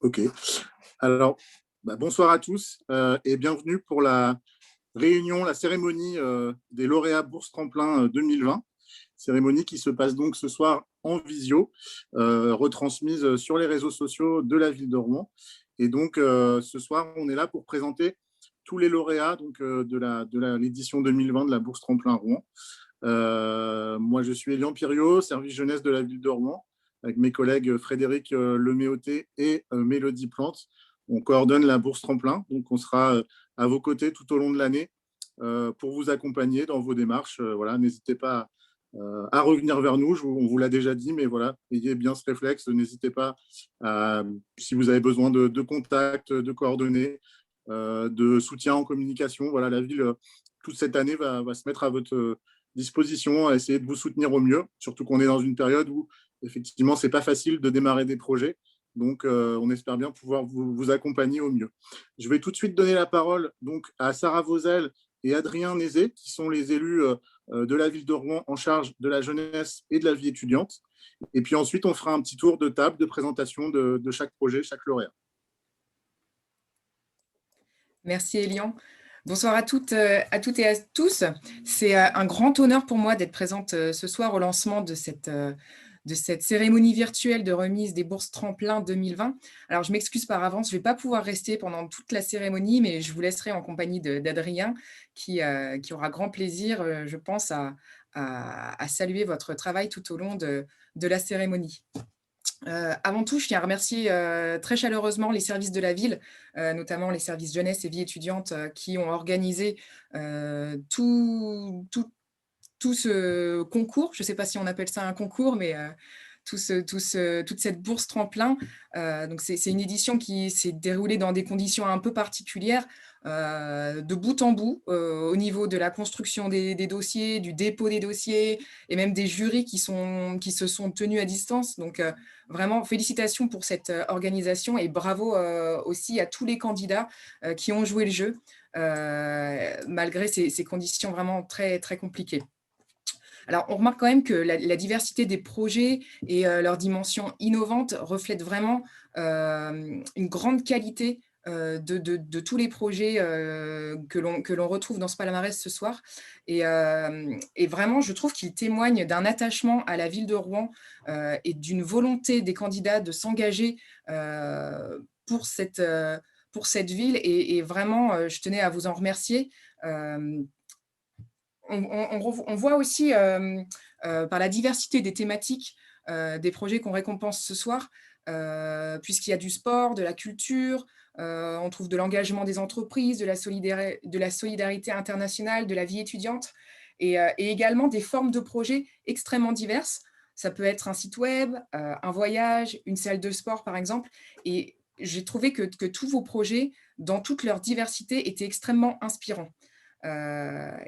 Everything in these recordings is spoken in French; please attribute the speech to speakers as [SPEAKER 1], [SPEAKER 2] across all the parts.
[SPEAKER 1] Ok. Alors, bonsoir à tous et bienvenue pour la réunion, la cérémonie des lauréats Bourse Tremplin 2020. Cérémonie qui se passe donc ce soir en visio, retransmise sur les réseaux sociaux de la ville de Rouen. Et donc, ce soir, on est là pour présenter tous les lauréats donc, de l'édition 2020 de la Bourse Tremplin Rouen. Moi, je suis Elian Piriot, service jeunesse de la ville de Rouen, avec mes collègues Frédéric Leméoté et Mélodie Plante. On coordonne la bourse tremplin, donc on sera à vos côtés tout au long de l'année pour vous accompagner dans vos démarches. Voilà, n'hésitez pas à revenir vers nous, on vous l'a déjà dit, mais voilà, ayez bien ce réflexe, n'hésitez pas si vous avez besoin de contacts, de coordonnées, de soutien en communication. Voilà, la ville, toute cette année, va se mettre à votre disposition, à essayer de vous soutenir au mieux, surtout qu'on est dans une période où effectivement, c'est pas facile de démarrer des projets. Donc, on espère bien pouvoir vous accompagner au mieux. Je vais tout de suite donner la parole donc, à Sarah Vauzel et Adrien Nézet, qui sont les élus de la ville de Rouen en charge de la jeunesse et de la vie étudiante. Et puis ensuite, on fera un petit tour de table de présentation de chaque projet, chaque lauréat.
[SPEAKER 2] Merci Elian. Bonsoir à toutes et à tous. C'est un grand honneur pour moi d'être présente ce soir au lancement de cette cérémonie virtuelle de remise des bourses Tremplin 2020. Alors, je m'excuse par avance, je ne vais pas pouvoir rester pendant toute la cérémonie, mais je vous laisserai en compagnie d'Adrien qui aura grand plaisir, je pense, à saluer votre travail tout au long de la cérémonie. Avant tout, je tiens à remercier très chaleureusement les services de la ville, notamment les services jeunesse et vie étudiante qui ont organisé tout ce concours. Je ne sais pas si on appelle ça un concours, mais toute cette bourse tremplin. Donc c'est une édition qui s'est déroulée dans des conditions un peu particulières, de bout en bout, au niveau de la construction des dossiers, du dépôt des dossiers, et même des jurys qui se sont tenus à distance. Donc vraiment, félicitations pour cette organisation et bravo aussi à tous les candidats qui ont joué le jeu, malgré ces conditions vraiment très, très compliquées. Alors, on remarque quand même que la diversité des projets et leur dimension innovante reflètent vraiment une grande qualité de tous les projets que l'on retrouve dans ce palmarès ce soir. Et vraiment, je trouve qu'ils témoignent d'un attachement à la ville de Rouen et d'une volonté des candidats de s'engager pour cette ville. Et vraiment, je tenais à vous en remercier. On voit aussi par la diversité des thématiques des projets qu'on récompense ce soir, puisqu'il y a du sport, de la culture, on trouve de l'engagement des entreprises, de la solidarité internationale, de la vie étudiante, et également des formes de projets extrêmement diverses. Ça peut être un site web, un voyage, une salle de sport par exemple, et j'ai trouvé que tous vos projets, dans toute leur diversité, étaient extrêmement inspirants.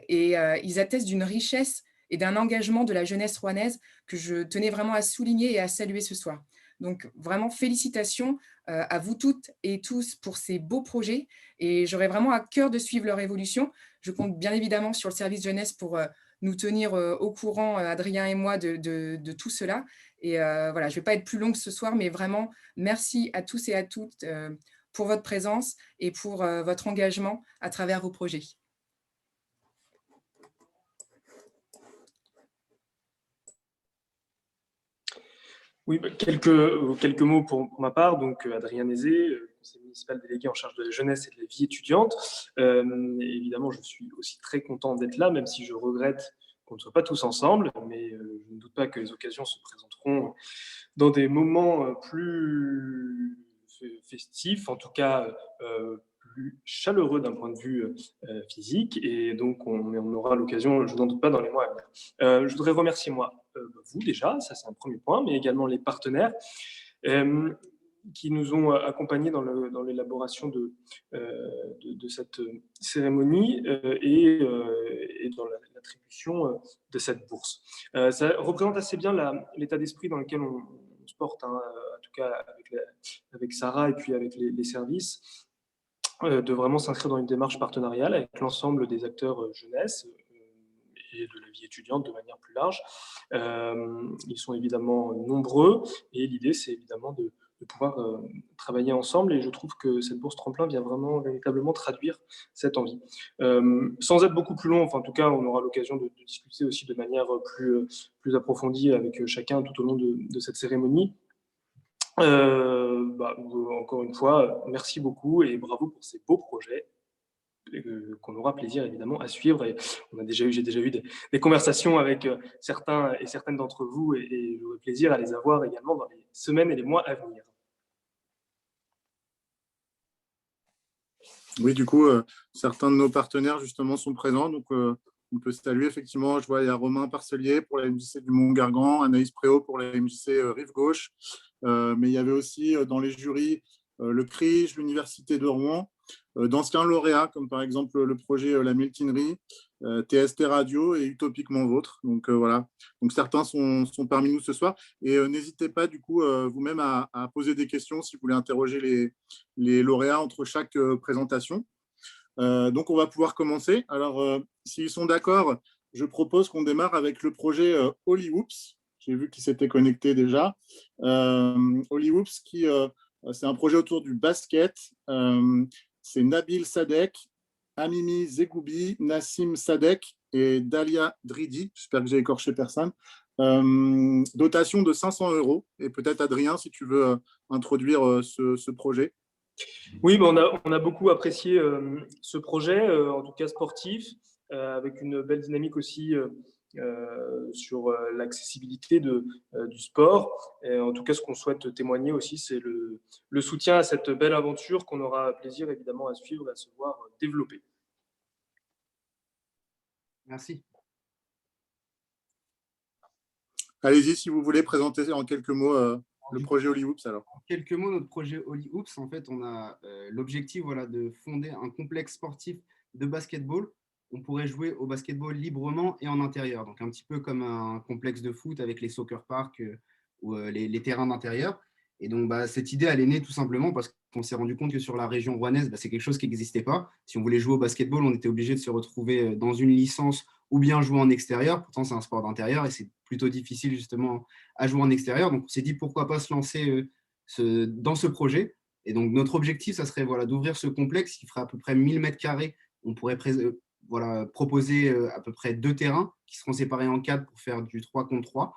[SPEAKER 2] Ils attestent d'une richesse et d'un engagement de la jeunesse rouennaise que je tenais vraiment à souligner et à saluer ce soir. Donc vraiment félicitations à vous toutes et tous pour ces beaux projets, et j'aurais vraiment à cœur de suivre leur évolution. Je compte bien évidemment sur le service jeunesse pour nous tenir au courant, Adrien et moi, de tout cela. Et voilà, je ne vais pas être plus longue ce soir, mais vraiment merci à tous et à toutes pour votre présence et pour votre engagement à travers vos projets.
[SPEAKER 3] Oui, quelques mots pour ma part. Donc, Adrien Nézet, conseiller municipal délégué en charge de la jeunesse et de la vie étudiante. Évidemment, je suis aussi très content d'être là, même si je regrette qu'on ne soit pas tous ensemble, mais je ne doute pas que les occasions se présenteront dans des moments plus festifs, en tout cas plus chaleureux d'un point de vue physique, et donc on aura l'occasion, je n'en doute pas, dans les mois à venir. Je voudrais remercier vous déjà, ça c'est un premier point, mais également les partenaires qui nous ont accompagnés dans l'élaboration de cette cérémonie et dans l'attribution de cette bourse. Ça représente assez bien l'état d'esprit dans lequel on se porte, en tout cas avec Sarah et puis avec les services, de vraiment s'inscrire dans une démarche partenariale avec l'ensemble des acteurs jeunesse et de la vie étudiante de manière plus large. Ils sont évidemment nombreux, et l'idée, c'est évidemment de pouvoir travailler ensemble. Et je trouve que cette bourse tremplin vient vraiment véritablement traduire cette envie. Sans être beaucoup plus long, enfin, en tout cas, on aura l'occasion de discuter aussi de manière plus approfondie avec chacun tout au long de cette cérémonie. Encore une fois, merci beaucoup et bravo pour ces beaux projets qu'on aura plaisir évidemment à suivre. Et j'ai déjà eu des conversations avec certains et certaines d'entre vous et j'aurai plaisir à les avoir également dans les semaines et les mois à venir.
[SPEAKER 1] Oui, du coup, certains de nos partenaires justement sont présents, donc on peut saluer effectivement. Je vois il y a Romain Parcelier pour la MJC du Mont-Gargan, Anaïs Préau pour la MJC Rive Gauche, mais il y avait aussi dans les jurys le CRIJ, l'Université de Rouen, d'anciens lauréats comme par exemple le projet La Multinerie, TST Radio et Utopiquement Vôtre. Donc voilà, donc certains sont parmi nous ce soir et n'hésitez pas du coup vous-même à poser des questions si vous voulez interroger les lauréats entre chaque présentation. Donc, on va pouvoir commencer. Alors, s'ils sont d'accord, je propose qu'on démarre avec le projet Holly Whoops. J'ai vu qu'ils s'étaient connectés déjà. Holly Whoops, c'est un projet autour du basket. C'est Nabil Sadek, Amimi Zegoubi, Nassim Sadek et Dalia Dridi. J'espère que j'ai écorché personne. Dotation de 500 €. Et peut-être, Adrien, si tu veux introduire ce projet.
[SPEAKER 3] Oui, on a beaucoup apprécié ce projet, en tout cas sportif, avec une belle dynamique aussi sur l'accessibilité du sport. Et en tout cas, ce qu'on souhaite témoigner aussi, c'est le soutien à cette belle aventure qu'on aura plaisir évidemment à suivre et à se voir développer.
[SPEAKER 4] Merci.
[SPEAKER 1] Allez-y, si vous voulez présenter en quelques mots le projet Holly Whoops. Alors.
[SPEAKER 4] En quelques mots, notre projet Holly Hoops, en fait, on a l'objectif de fonder un complexe sportif de basketball. On pourrait jouer au basketball librement et en intérieur, donc un petit peu comme un complexe de foot avec les soccer parks ou les terrains d'intérieur. Et donc, cette idée, elle est née tout simplement parce qu'on s'est rendu compte que sur la région rouennaise, c'est quelque chose qui n'existait pas. Si on voulait jouer au basketball, on était obligé de se retrouver dans une licence ou bien jouer en extérieur. Pourtant, c'est un sport d'intérieur et c'est plutôt difficile justement à jouer en extérieur. Donc, on s'est dit pourquoi pas se lancer dans ce projet. Et donc, notre objectif, ça serait d'ouvrir ce complexe qui ferait à peu près 1000 mètres carrés. On pourrait proposer à peu près 2 terrains qui seront séparés en 4 pour faire du 3 contre 3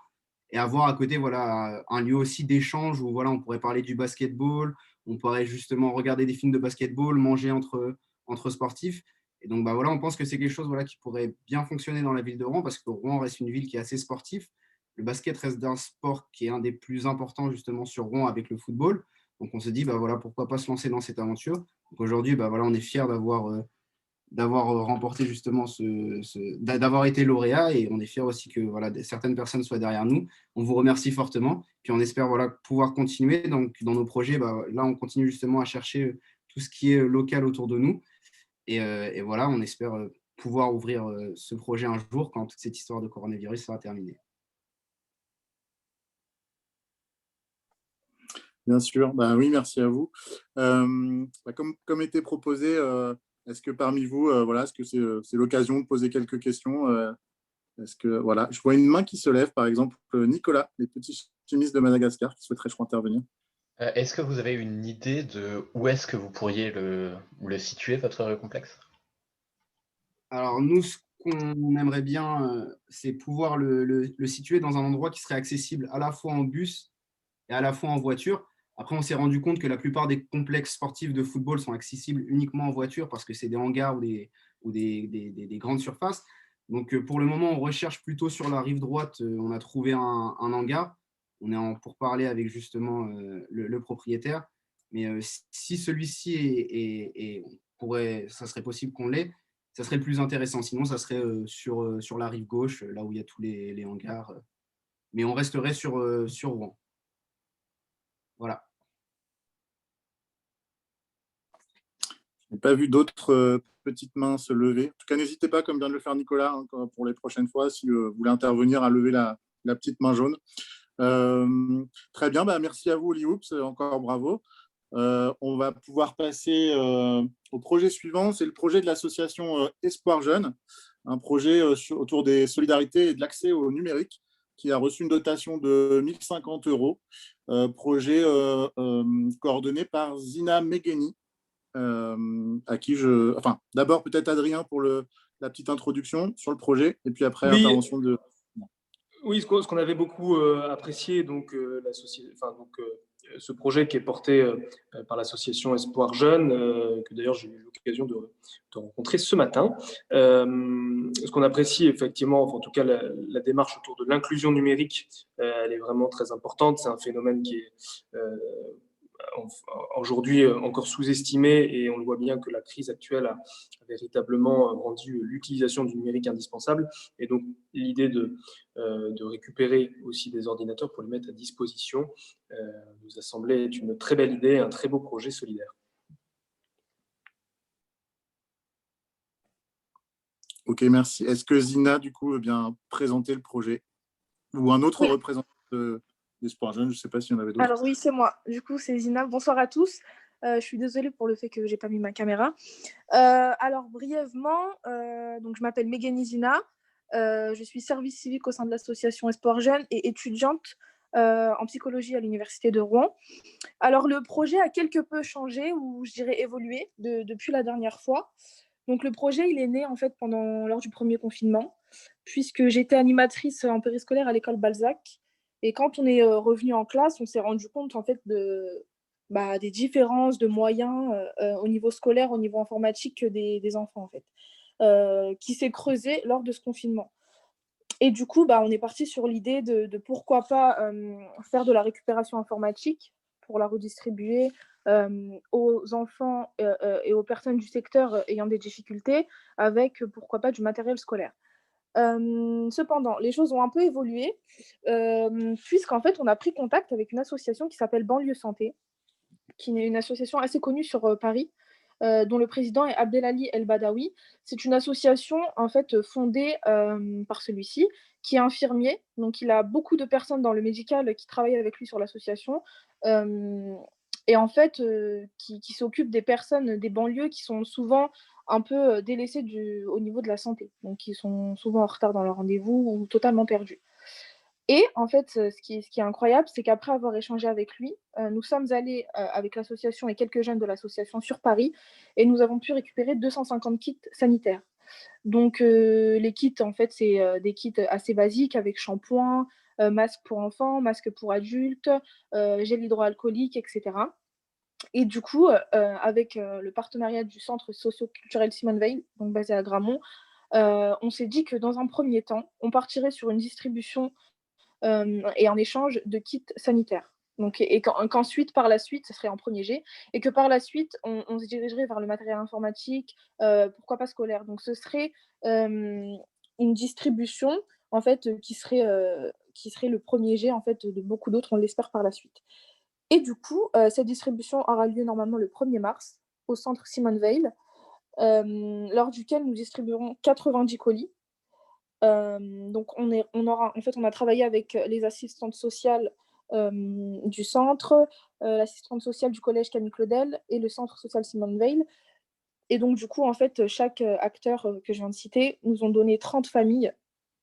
[SPEAKER 4] et avoir à côté un lieu aussi d'échange où on pourrait parler du basketball, on pourrait justement regarder des films de basketball, manger entre sportifs. Et donc, on pense que c'est quelque chose qui pourrait bien fonctionner dans la ville de Rouen parce que Rouen reste une ville qui est assez sportive. Le basket reste d'un sport qui est un des plus importants justement sur Rouen avec le football. Donc, on se dit, pourquoi pas se lancer dans cette aventure. Donc, aujourd'hui, on est fiers d'avoir remporté justement d'avoir été lauréat et on est fiers aussi que certaines personnes soient derrière nous. On vous remercie fortement. Puis, on espère pouvoir continuer. Donc, dans nos projets, là, on continue justement à chercher tout ce qui est local autour de nous. Et voilà, on espère pouvoir ouvrir ce projet un jour quand toute cette histoire de coronavirus sera terminée.
[SPEAKER 1] Bien sûr, oui, merci à vous. Comme était proposé, est-ce que parmi vous, est-ce que c'est l'occasion de poser quelques questions est-ce que, je vois une main qui se lève, par exemple, Nicolas, les petits chimistes de Madagascar, qui souhaiterait, je crois, intervenir.
[SPEAKER 5] Est-ce que vous avez une idée de où est-ce que vous pourriez le situer, votre complexe?
[SPEAKER 4] Alors, nous, ce qu'on aimerait bien, c'est pouvoir le situer dans un endroit qui serait accessible à la fois en bus et à la fois en voiture. Après, on s'est rendu compte que la plupart des complexes sportifs de football sont accessibles uniquement en voiture parce que c'est des hangars ou des grandes surfaces. Donc, pour le moment, on recherche plutôt sur la rive droite. On a trouvé un hangar. On est pour parler avec justement le propriétaire. Mais si celui-ci ça serait possible qu'on l'ait, ça serait le plus intéressant. Sinon, ça serait sur la rive gauche, là où il y a tous les hangars. Mais on resterait sur Rouen. Voilà.
[SPEAKER 1] Je n'ai pas vu d'autres petites mains se lever. En tout cas, n'hésitez pas, comme vient de le faire Nicolas, pour les prochaines fois, si vous voulez intervenir, à lever la petite main jaune. Très bien, merci à vous, Holly Whoops, encore bravo. On va pouvoir passer au projet suivant, c'est le projet de l'association Espoir Jeune, un projet autour des solidarités et de l'accès au numérique. qui a reçu une dotation de 1 050 €, projet coordonné par Zina Megheni, à qui Enfin, d'abord peut-être Adrien pour la petite introduction sur le projet, et puis après,
[SPEAKER 3] Oui,
[SPEAKER 1] intervention de…
[SPEAKER 3] oui, ce qu'on avait beaucoup apprécié, donc, ce projet qui est porté par l'association Espoir Jeune, que d'ailleurs j'ai eu l'occasion de rencontrer ce matin. Ce qu'on apprécie effectivement, enfin, en tout cas la démarche autour de l'inclusion numérique, elle est vraiment très importante. C'est un phénomène qui est aujourd'hui encore sous-estimé, et on le voit bien que la crise actuelle a véritablement rendu l'utilisation du numérique indispensable. Et donc l'idée de récupérer aussi des ordinateurs pour les mettre à disposition nous a semblé être une très belle idée, un très beau projet solidaire.
[SPEAKER 1] Ok, merci. Est-ce que Zina, du coup, veut bien présenter le projet, ou un autre
[SPEAKER 6] Oui.
[SPEAKER 1] représentant d'Espoir Jeune? Je ne sais pas s'il y en avait d'autres.
[SPEAKER 6] Alors oui, c'est moi. Du coup, c'est Zina. Bonsoir à tous. Je suis désolée pour le fait que j'ai pas mis ma caméra. Alors brièvement, donc je m'appelle Megheni Zina. Je suis service civique au sein de l'association Espoir Jeune et étudiante en psychologie à l'université de Rouen. Alors le projet a quelque peu changé, ou je dirais évolué depuis la dernière fois. Donc le projet, il est né en fait lors du premier confinement, puisque j'étais animatrice en périscolaire à l'école Balzac. Et quand on est revenu en classe, on s'est rendu compte en fait des différences de moyens au niveau scolaire, au niveau informatique des enfants en fait, qui s'est creusé lors de ce confinement. Et du coup, on est parti sur l'idée de pourquoi pas faire de la récupération informatique pour la redistribuer aux enfants et aux personnes du secteur ayant des difficultés, avec pourquoi pas du matériel scolaire. Cependant, les choses ont un peu évolué, puisqu'en fait, on a pris contact avec une association qui s'appelle Banlieue Santé, qui est une association assez connue sur Paris, dont le président est Abdelali El Badawi. C'est une association en fait fondée par celui-ci, qui est infirmier. Donc il a beaucoup de personnes dans le médical qui travaillent avec lui sur l'association. Et en fait, qui s'occupe des personnes des banlieues qui sont souvent un peu délaissées au niveau de la santé. Donc qui sont souvent en retard dans leur rendez-vous ou totalement perdus. Et en fait, ce qui est incroyable, c'est qu'après avoir échangé avec lui, nous sommes allés avec l'association et quelques jeunes de l'association sur Paris, et nous avons pu récupérer 250 kits sanitaires. Donc les kits, en fait, c'est des kits assez basiques avec shampoing, masque pour enfants, masque pour adultes, gel hydroalcoolique, etc. Et du coup, avec le partenariat du centre socio-culturel Simone Veil, donc basé à Gramont, on s'est dit que dans un premier temps, on partirait sur une distribution et en échange de kits sanitaires. Donc, qu'ensuite, par la suite, ce serait en premier jet, et que par la suite, on se dirigerait vers le matériel informatique, pourquoi pas scolaire. Donc, ce serait une distribution en fait, qui serait le premier jet en fait, de beaucoup d'autres, on l'espère par la suite. Et du coup, cette distribution aura lieu normalement le 1er mars au centre Simone Veil, lors duquel nous distribuerons 90 colis. Donc on a travaillé avec les assistantes sociales du centre, l'assistante sociale du collège Camille Claudel et le centre social Simone Veil. Et donc du coup, en fait, chaque acteur que je viens de citer nous ont donné 30 familles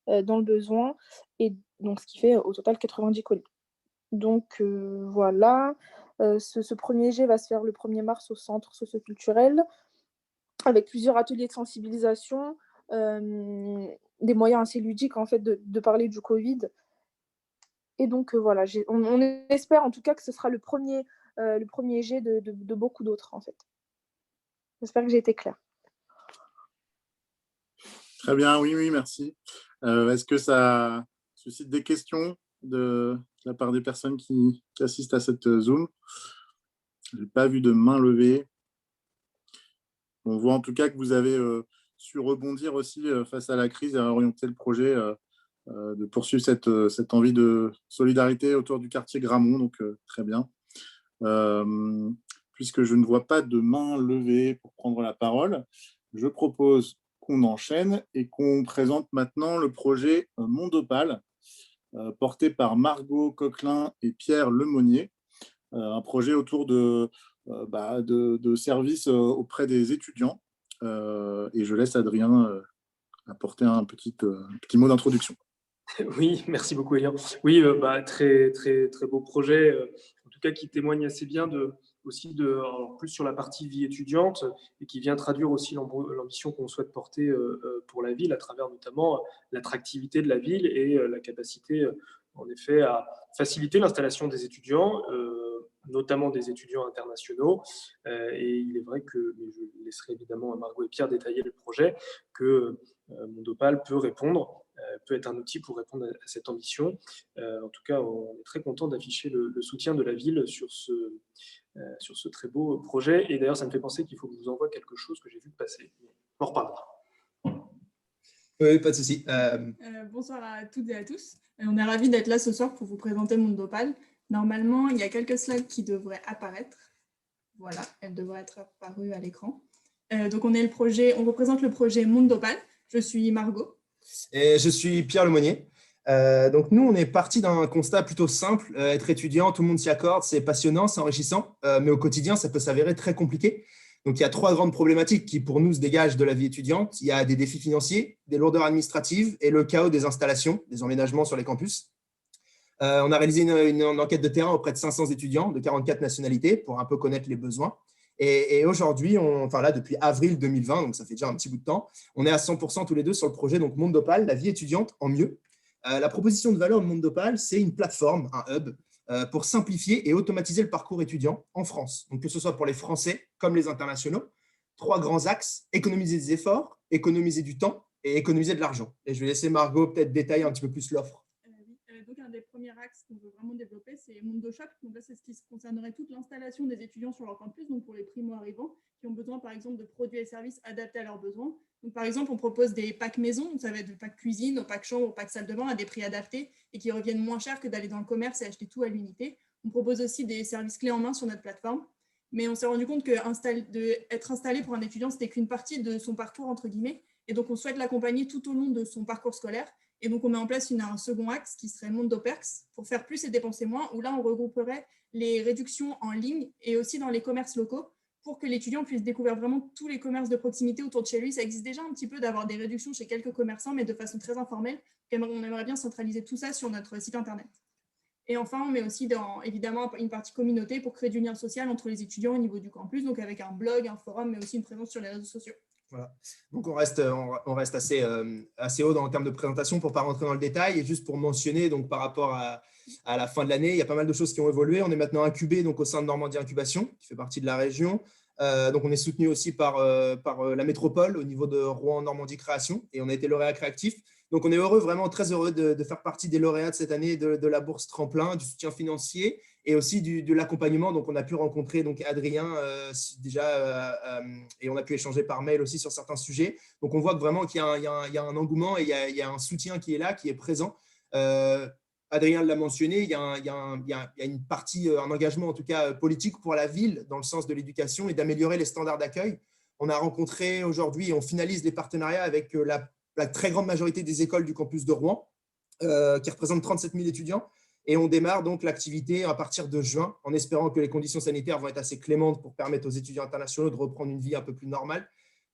[SPEAKER 6] dans le besoin, et donc ce qui fait au total 90 colis. Donc voilà, ce premier jet va se faire le 1er mars au centre socioculturel, avec plusieurs ateliers de sensibilisation, des moyens assez ludiques en fait de parler du Covid. Et donc voilà, on espère en tout cas que ce sera le premier jet de beaucoup d'autres en fait. J'espère que j'ai été claire.
[SPEAKER 1] Très bien, oui, merci. Est-ce que ça suscite des questions de la part des personnes qui assistent à cette Zoom? Je n'ai pas vu de main levée. On voit en tout cas que vous avez su rebondir aussi face à la crise et à orienter le projet, de poursuivre cette envie de solidarité autour du quartier Gramont, donc très bien. Puisque je ne vois pas de main levée pour prendre la parole, je propose qu'on enchaîne et qu'on présente maintenant le projet Mondopal, porté par Margot Coquelin et Pierre Lemonnier, un projet autour de services auprès des étudiants. Et je laisse Adrien apporter un petit mot d'introduction.
[SPEAKER 3] Oui, merci beaucoup, Elian. Oui, très, très, très beau projet, en tout cas qui témoigne assez bien alors plus sur la partie vie étudiante et qui vient traduire aussi l'ambition qu'on souhaite porter pour la ville à travers notamment l'attractivité de la ville et la capacité, en effet, à faciliter l'installation des étudiants, notamment des étudiants internationaux. Et il est vrai que, mais je laisserai évidemment à Margot et Pierre détailler le projet, que Mondopal peut répondre, peut être un outil pour répondre à cette ambition. En tout cas, on est très content d'afficher le soutien de la ville sur ce très beau projet. Et d'ailleurs, ça me fait penser qu'il faut que je vous envoie quelque chose que j'ai vu passer. On en reparlera.
[SPEAKER 7] Oui, pas de souci.
[SPEAKER 8] Bonsoir à toutes et à tous. On est ravis d'être là ce soir pour vous présenter Mondopal. Normalement, il y a quelques slides qui devraient apparaître. Voilà, elles devraient être apparues à l'écran. Donc, on représente le projet Mondopal. Je suis Margot.
[SPEAKER 7] Et je suis Pierre Lemonnier. Donc, nous, on est parti d'un constat plutôt simple. Être étudiant, tout le monde s'y accorde, c'est passionnant, c'est enrichissant, mais au quotidien, ça peut s'avérer très compliqué. Donc, il y a 3 grandes problématiques qui, pour nous, se dégagent de la vie étudiante. Il y a des défis financiers, des lourdeurs administratives et le chaos des installations, des emménagements sur les campus. On a réalisé une enquête de terrain auprès de 500 étudiants de 44 nationalités pour un peu connaître les besoins. Et aujourd'hui, depuis avril 2020, donc ça fait déjà un petit bout de temps, on est à 100% tous les deux sur le projet donc Mondopal, la vie étudiante en mieux. La proposition de valeur de Mondopal, c'est une plateforme, un hub, pour simplifier et automatiser le parcours étudiant en France. Donc que ce soit pour les Français comme les internationaux, 3 grands axes: économiser des efforts, économiser du temps et économiser de l'argent. Et je vais laisser Margot peut-être détailler un petit peu plus l'offre.
[SPEAKER 8] Donc, un des premiers axes qu'on veut vraiment développer, c'est MondoShop. Donc là, c'est ce qui concernerait toute l'installation des étudiants sur leur campus, donc pour les primo-arrivants qui ont besoin, par exemple, de produits et services adaptés à leurs besoins. Donc, par exemple, on propose des packs maison, donc ça va être du pack cuisine, au pack chambre, au pack salle de bain, à des prix adaptés et qui reviennent moins cher que d'aller dans le commerce et acheter tout à l'unité. On propose aussi des services clés en main sur notre plateforme. Mais on s'est rendu compte qu'être installé pour un étudiant, c'était qu'une partie de son parcours, entre guillemets. Et donc, on souhaite l'accompagner tout au long de son parcours scolaire. Et donc, on met en place un second axe qui serait Mondoperks pour faire plus et dépenser moins, où là, on regrouperait les réductions en ligne et aussi dans les commerces locaux pour que l'étudiant puisse découvrir vraiment tous les commerces de proximité autour de chez lui. Ça existe déjà un petit peu d'avoir des réductions chez quelques commerçants, mais de façon très informelle. On aimerait bien centraliser tout ça sur notre site internet. Et enfin, on met aussi évidemment une partie communauté pour créer du lien social entre les étudiants au niveau du campus, donc avec un blog, un forum, mais aussi une présence sur les réseaux sociaux.
[SPEAKER 7] Voilà. Donc, on reste assez haut dans le terme de présentation pour ne pas rentrer dans le détail. Et juste pour mentionner, donc, par rapport à la fin de l'année, il y a pas mal de choses qui ont évolué. On est maintenant incubé donc, au sein de Normandie Incubation, qui fait partie de la région. Donc, on est soutenu aussi par la métropole au niveau de Rouen Normandie Création. Et on a été lauréat créatif. Donc, on est heureux, vraiment très heureux de faire partie des lauréats de cette année de la bourse tremplin, du soutien financier et aussi de l'accompagnement. Donc, on a pu rencontrer donc, Adrien et on a pu échanger par mail aussi sur certains sujets. Donc, on voit que vraiment qu'il y a un engouement et il y a un soutien qui est là, qui est présent. Adrien l'a mentionné, il y a une partie, un engagement en tout cas politique pour la ville dans le sens de l'éducation et d'améliorer les standards d'accueil. On a rencontré aujourd'hui et on finalise les partenariats avec la très grande majorité des écoles du campus de Rouen, qui représentent 37 000 étudiants. Et on démarre donc l'activité à partir de juin, en espérant que les conditions sanitaires vont être assez clémentes pour permettre aux étudiants internationaux de reprendre une vie un peu plus normale.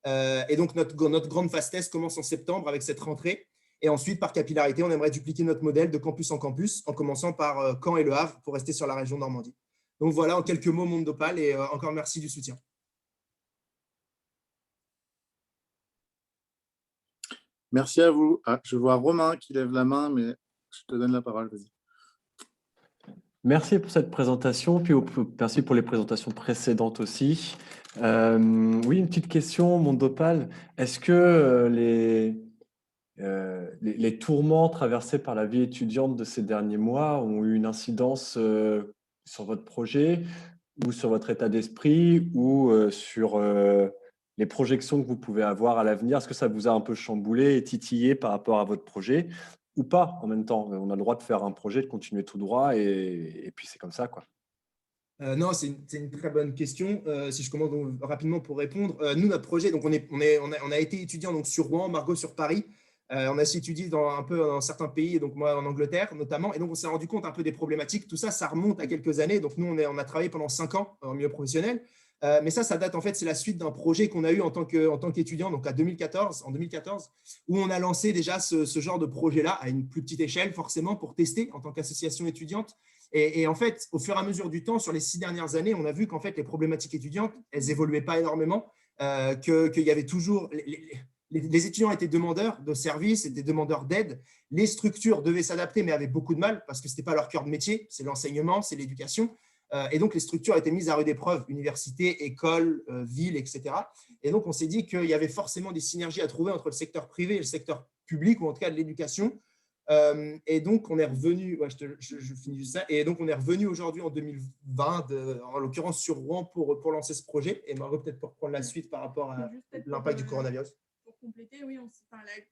[SPEAKER 7] Et donc, notre grande phase test commence en septembre avec cette rentrée. Et ensuite, par capillarité, on aimerait dupliquer notre modèle de campus en campus, en commençant par Caen et Le Havre pour rester sur la région Normandie. Donc voilà, en quelques mots, Mondopal, et encore merci du soutien.
[SPEAKER 1] Merci à vous. Je vois Romain qui lève la main, mais je te donne la parole, vas-y.
[SPEAKER 9] Merci pour cette présentation, puis merci pour les présentations précédentes aussi. Oui, une petite question, Mondopal. Est-ce que les tourments traversés par la vie étudiante de ces derniers mois ont eu une incidence sur votre projet ou sur votre état d'esprit ou sur les projections que vous pouvez avoir à l'avenir? Est-ce que ça vous a un peu chamboulé et titillé par rapport à votre projet ou pas en même temps? On a le droit de faire un projet, de continuer tout droit et puis c'est comme ça, quoi.
[SPEAKER 7] Non, c'est une très bonne question. Si je commence donc rapidement pour répondre, nous, notre projet, donc on a été étudiant donc, sur Rouen, Margot sur Paris. On a aussi étudié un peu dans certains pays, donc moi en Angleterre notamment, et donc on s'est rendu compte un peu des problématiques. Tout ça, ça remonte à quelques années. Donc nous, on a travaillé pendant 5 ans en milieu professionnel. Mais ça date en fait, c'est la suite d'un projet qu'on a eu en tant qu'étudiant, donc en 2014, où on a lancé déjà ce genre de projet-là à une plus petite échelle, forcément, pour tester en tant qu'association étudiante. Et en fait, au fur et à mesure du temps, sur les 6 dernières années, on a vu qu'en fait, les problématiques étudiantes, elles n'évoluaient pas énormément, qu'il y avait toujours… Les étudiants étaient demandeurs de services, étaient demandeurs d'aide. Les structures devaient s'adapter, mais avaient beaucoup de mal parce que ce n'était pas leur cœur de métier, c'est l'enseignement, c'est l'éducation. Et donc, les structures étaient mises à rude épreuve, universités, écoles, villes, etc. Et donc, on s'est dit qu'il y avait forcément des synergies à trouver entre le secteur privé et le secteur public, ou en tout cas de l'éducation. Et donc, on est revenu, je finis ça. Et donc, on est revenu aujourd'hui en 2020, en l'occurrence sur Rouen, pour lancer ce projet. Et Margot, peut-être pour prendre la suite par rapport à l'impact du coronavirus.
[SPEAKER 8] Pour compléter, oui,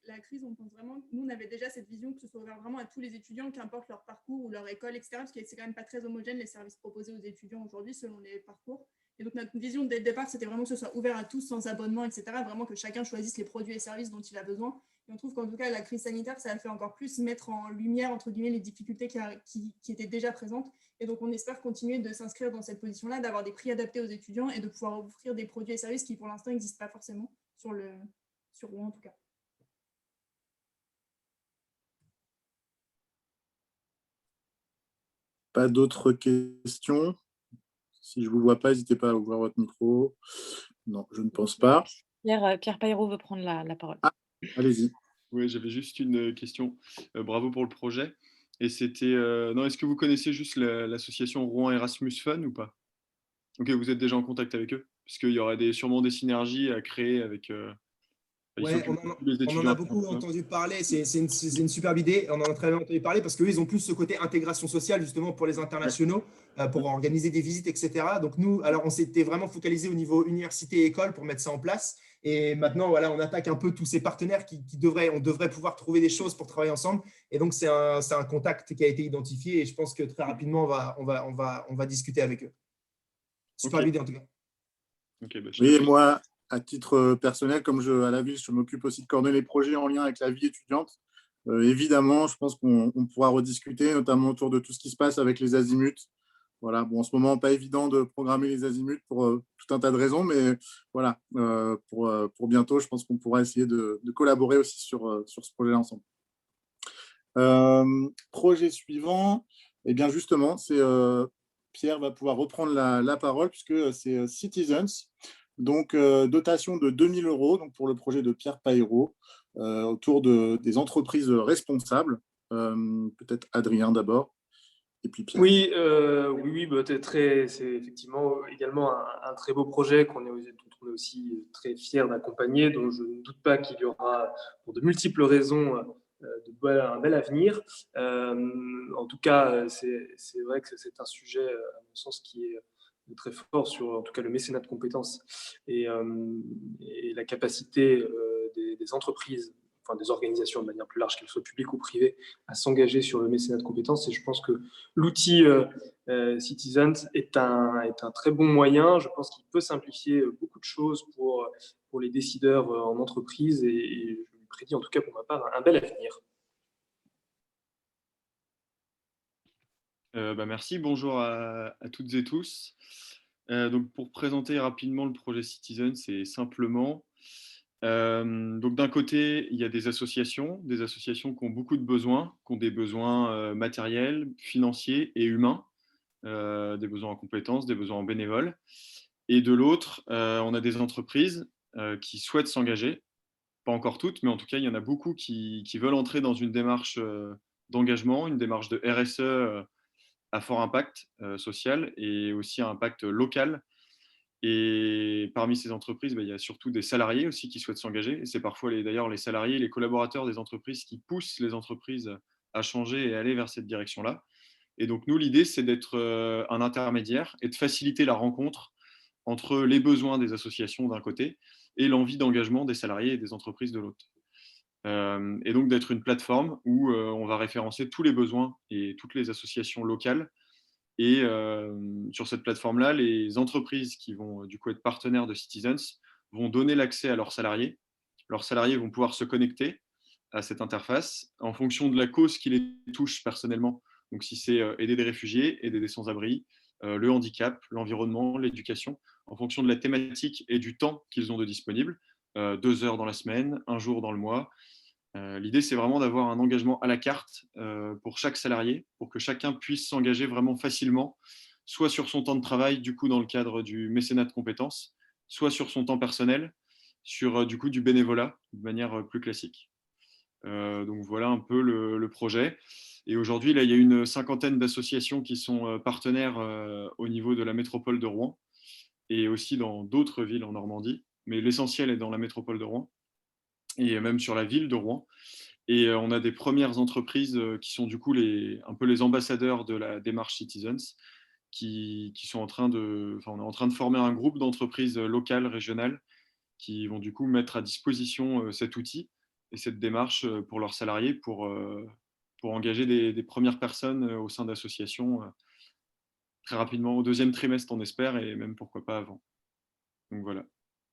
[SPEAKER 8] la crise, on pense vraiment, nous, on avait déjà cette vision que ce soit ouvert vraiment à tous les étudiants, qu'importe leur parcours ou leur école, etc., parce que c'est quand même pas très homogène les services proposés aux étudiants aujourd'hui selon les parcours. Et donc, notre vision dès le départ, c'était vraiment que ce soit ouvert à tous, sans abonnement, etc., vraiment que chacun choisisse les produits et services dont il a besoin. Et on trouve qu'en tout cas, la crise sanitaire, ça a fait encore plus mettre en lumière, entre guillemets, les difficultés qui étaient déjà présentes. Et donc, on espère continuer de s'inscrire dans cette position-là, d'avoir des prix adaptés aux étudiants et de pouvoir offrir des produits et services qui, pour l'instant, n'existent pas forcément sur Rouen en tout cas.
[SPEAKER 1] Pas d'autres questions? Si je ne vous vois pas, n'hésitez pas à ouvrir votre micro. Non, je ne pense pas.
[SPEAKER 10] Pierre Paillereau veut prendre la parole.
[SPEAKER 1] Ah, allez-y.
[SPEAKER 11] Oui, j'avais juste une question. Bravo pour le projet. Et c'était… non, est-ce que vous connaissez juste l'association Rouen Erasmus Fun ou pas? Ok, vous êtes déjà en contact avec eux? Parce qu'il y aurait sûrement des synergies à créer avec…
[SPEAKER 7] Ouais, on en a beaucoup entendu parler, c'est une superbe idée, on en a très bien entendu parler parce qu'eux, ils ont plus ce côté intégration sociale justement pour les internationaux, pour organiser des visites, etc. Donc nous, alors on s'était vraiment focalisé au niveau université et école pour mettre ça en place. Et maintenant, voilà, on attaque un peu tous ces partenaires on devrait pouvoir trouver des choses pour travailler ensemble. Et donc, c'est un contact qui a été identifié et je pense que très rapidement, on va discuter avec eux. Super idée en tout cas.
[SPEAKER 11] Okay, bah,
[SPEAKER 1] oui, et moi, à titre personnel, comme à la ville, je m'occupe aussi de coordonner les projets en lien avec la vie étudiante. Évidemment, je pense qu'on pourra rediscuter, notamment autour de tout ce qui se passe avec les azimuts. Voilà, bon, en ce moment, pas évident de programmer les azimuts pour tout un tas de raisons, mais voilà, pour bientôt, je pense qu'on pourra essayer de collaborer aussi sur ce projet-là ensemble. Projet suivant, et bien justement, c'est Pierre va pouvoir reprendre la parole puisque c'est Citizens. Donc, dotation de 2 000 € donc pour le projet de Pierre Paillereau autour des entreprises responsables. Peut-être Adrien d'abord, et puis Pierre.
[SPEAKER 3] Oui, bah, c'est effectivement également un très beau projet dont on est aussi très fiers d'accompagner, dont je ne doute pas qu'il y aura, pour de multiples raisons, un bel avenir. En tout cas, c'est vrai que c'est un sujet, à mon sens, qui est très fort sur, en tout cas, le mécénat de compétences et la capacité des entreprises, enfin des organisations de manière plus large, qu'elles soient publiques ou privées, à s'engager sur le mécénat de compétences. Et je pense que l'outil Citizens est un très bon moyen. Je pense qu'il peut simplifier beaucoup de choses pour les décideurs en entreprise et je lui prédis en tout cas pour ma part un bel avenir.
[SPEAKER 11] Merci, bonjour à toutes et tous. Donc pour présenter rapidement le projet Citizen, c'est simplement… donc d'un côté, il y a des associations qui ont beaucoup de besoins, qui ont des besoins matériels, financiers et humains, des besoins en compétences, des besoins en bénévoles. Et de l'autre, on a des entreprises qui souhaitent s'engager, pas encore toutes, mais en tout cas, il y en a beaucoup qui veulent entrer dans une démarche d'engagement, une démarche de RSE à fort impact social et aussi à impact local. Et parmi ces entreprises, il y a surtout des salariés aussi qui souhaitent s'engager. Et c'est parfois d'ailleurs les salariés, les collaborateurs des entreprises qui poussent les entreprises à changer et aller vers cette direction-là. Et donc nous, l'idée, c'est d'être un intermédiaire et de faciliter la rencontre entre les besoins des associations d'un côté et l'envie d'engagement des salariés et des entreprises de l'autre. Et donc d'être une plateforme où on va référencer tous les besoins et toutes les associations locales. Et sur cette plateforme-là, les entreprises qui vont du coup être partenaires de Citizens vont donner l'accès à leurs salariés. Leurs salariés vont pouvoir se connecter à cette interface en fonction de la cause qui les touche personnellement. Donc si c'est aider des réfugiés, aider des sans-abri, le handicap, l'environnement, l'éducation, en fonction de la thématique et du temps qu'ils ont de disponible, 2 heures dans la semaine, 1 jour dans le mois. L'idée, c'est vraiment d'avoir un engagement à la carte pour chaque salarié, pour que chacun puisse s'engager vraiment facilement, soit sur son temps de travail, du coup, dans le cadre du mécénat de compétences, soit sur son temps personnel, sur du coup du bénévolat, de manière plus classique. Donc voilà un peu le projet. Et aujourd'hui, là, il y a une cinquantaine d'associations qui sont partenaires au niveau de la métropole de Rouen et aussi dans d'autres villes en Normandie, mais l'essentiel est dans la métropole de Rouen et même sur la ville de Rouen. Et on a des premières entreprises qui sont du coup un peu les ambassadeurs de la démarche Citizens, qui sont on est en train de former un groupe d'entreprises locales, régionales, qui vont du coup mettre à disposition cet outil et cette démarche pour leurs salariés pour engager des premières personnes au sein d'associations très rapidement, au deuxième trimestre, on espère, et même pourquoi pas avant. Donc voilà.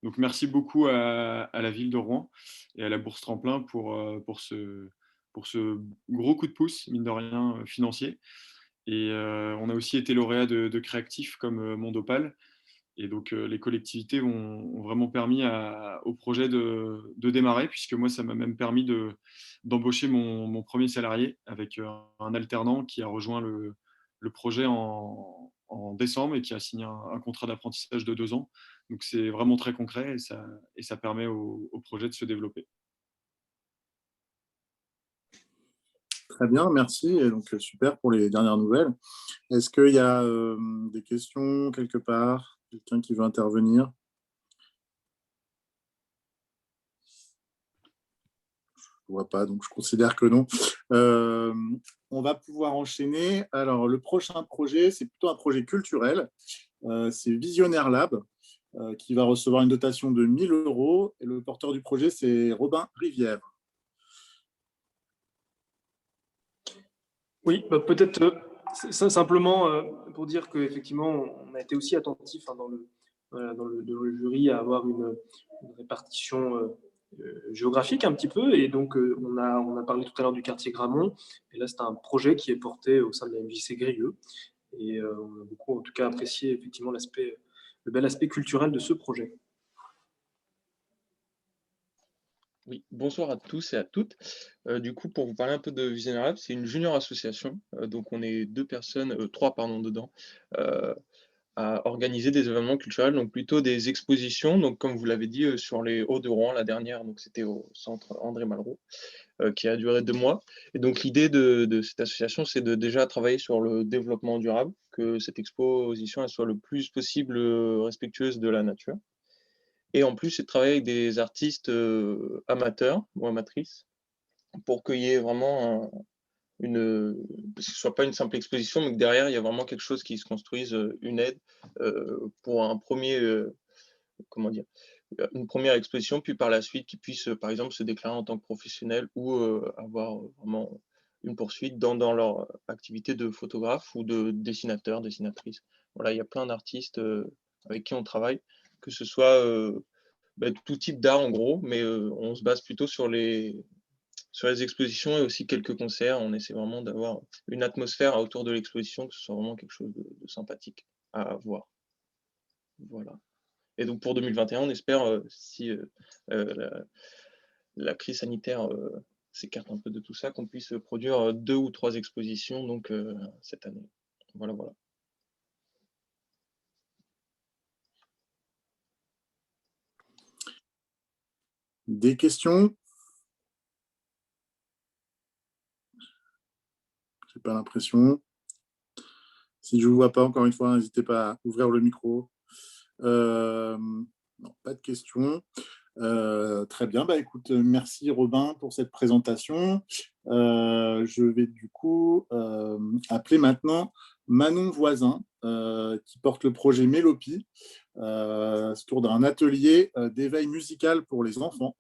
[SPEAKER 11] Donc merci beaucoup à la ville de Rouen et à la Bourse Tremplin pour ce gros coup de pouce, mine de rien, financier. Et on a aussi été lauréat de créatifs comme Mondopal. Et donc les collectivités ont vraiment permis au projet de démarrer, puisque moi, ça m'a même permis d'embaucher mon premier salarié avec un alternant qui a rejoint le projet en décembre et qui a signé un contrat d'apprentissage de 2 ans. Donc c'est vraiment très concret et ça permet au projet de se développer.
[SPEAKER 1] Très bien, merci. Et donc, super pour les dernières nouvelles. Est-ce qu'il y a des questions quelque part? Quelqu'un qui veut intervenir? Je ne vois pas, donc je considère que non. On va pouvoir enchaîner. Alors, le prochain projet, c'est plutôt un projet culturel. C'est Visionnaire Lab, qui va recevoir une dotation de 1 000 €. Et le porteur du projet, c'est Robin Rivière.
[SPEAKER 3] Oui, peut-être simplement pour dire qu'effectivement, on a été aussi attentif dans le jury à avoir une répartition géographique un petit peu. Et donc, on a parlé tout à l'heure du quartier Gramont. Et là, c'est un projet qui est porté au sein de la MJC Grieux. Et on a beaucoup, en tout cas, apprécié effectivement le bel aspect culturel de ce projet.
[SPEAKER 12] Oui, bonsoir à tous et à toutes. Du coup, pour vous parler un peu de Visionnaire Lab, c'est une junior association. Donc, on est trois dedans, à organiser des événements culturels, donc plutôt des expositions. Donc, comme vous l'avez dit, sur les Hauts de Rouen, la dernière, donc c'était au centre André Malraux, qui a duré 2 mois. Et donc, l'idée de cette association, c'est de déjà travailler sur le développement durable, que cette exposition elle soit le plus possible respectueuse de la nature. Et en plus, c'est de travailler avec des artistes amateurs ou amatrices pour qu'il y ait vraiment que ce ne soit pas une simple exposition, mais que derrière, il y a vraiment quelque chose qui se construise, une aide pour un premier, une première exposition, puis par la suite, qui puisse, par exemple, se déclarer en tant que professionnel ou avoir vraiment une poursuite dans leur activité de photographe ou de dessinateur, dessinatrice. Voilà, il y a plein d'artistes avec qui on travaille, que ce soit tout type d'art en gros, mais on se base plutôt sur les expositions et aussi quelques concerts. On essaie vraiment d'avoir une atmosphère autour de l'exposition, que ce soit vraiment quelque chose de sympathique à voir. Voilà. Et donc pour 2021, on espère, si la crise sanitaire s'écarte un peu de tout ça, qu'on puisse produire 2 ou 3 expositions donc, cette année. Voilà.
[SPEAKER 1] Des questions? Je n'ai pas l'impression. Si je ne vous vois pas, encore une fois, n'hésitez pas à ouvrir le micro. Non, pas de questions. Très bien. Écoute, merci Robin pour cette présentation. Je vais du coup appeler maintenant Manon Voisin, qui porte le projet Mélopie, autour d'un atelier d'éveil musical pour les enfants,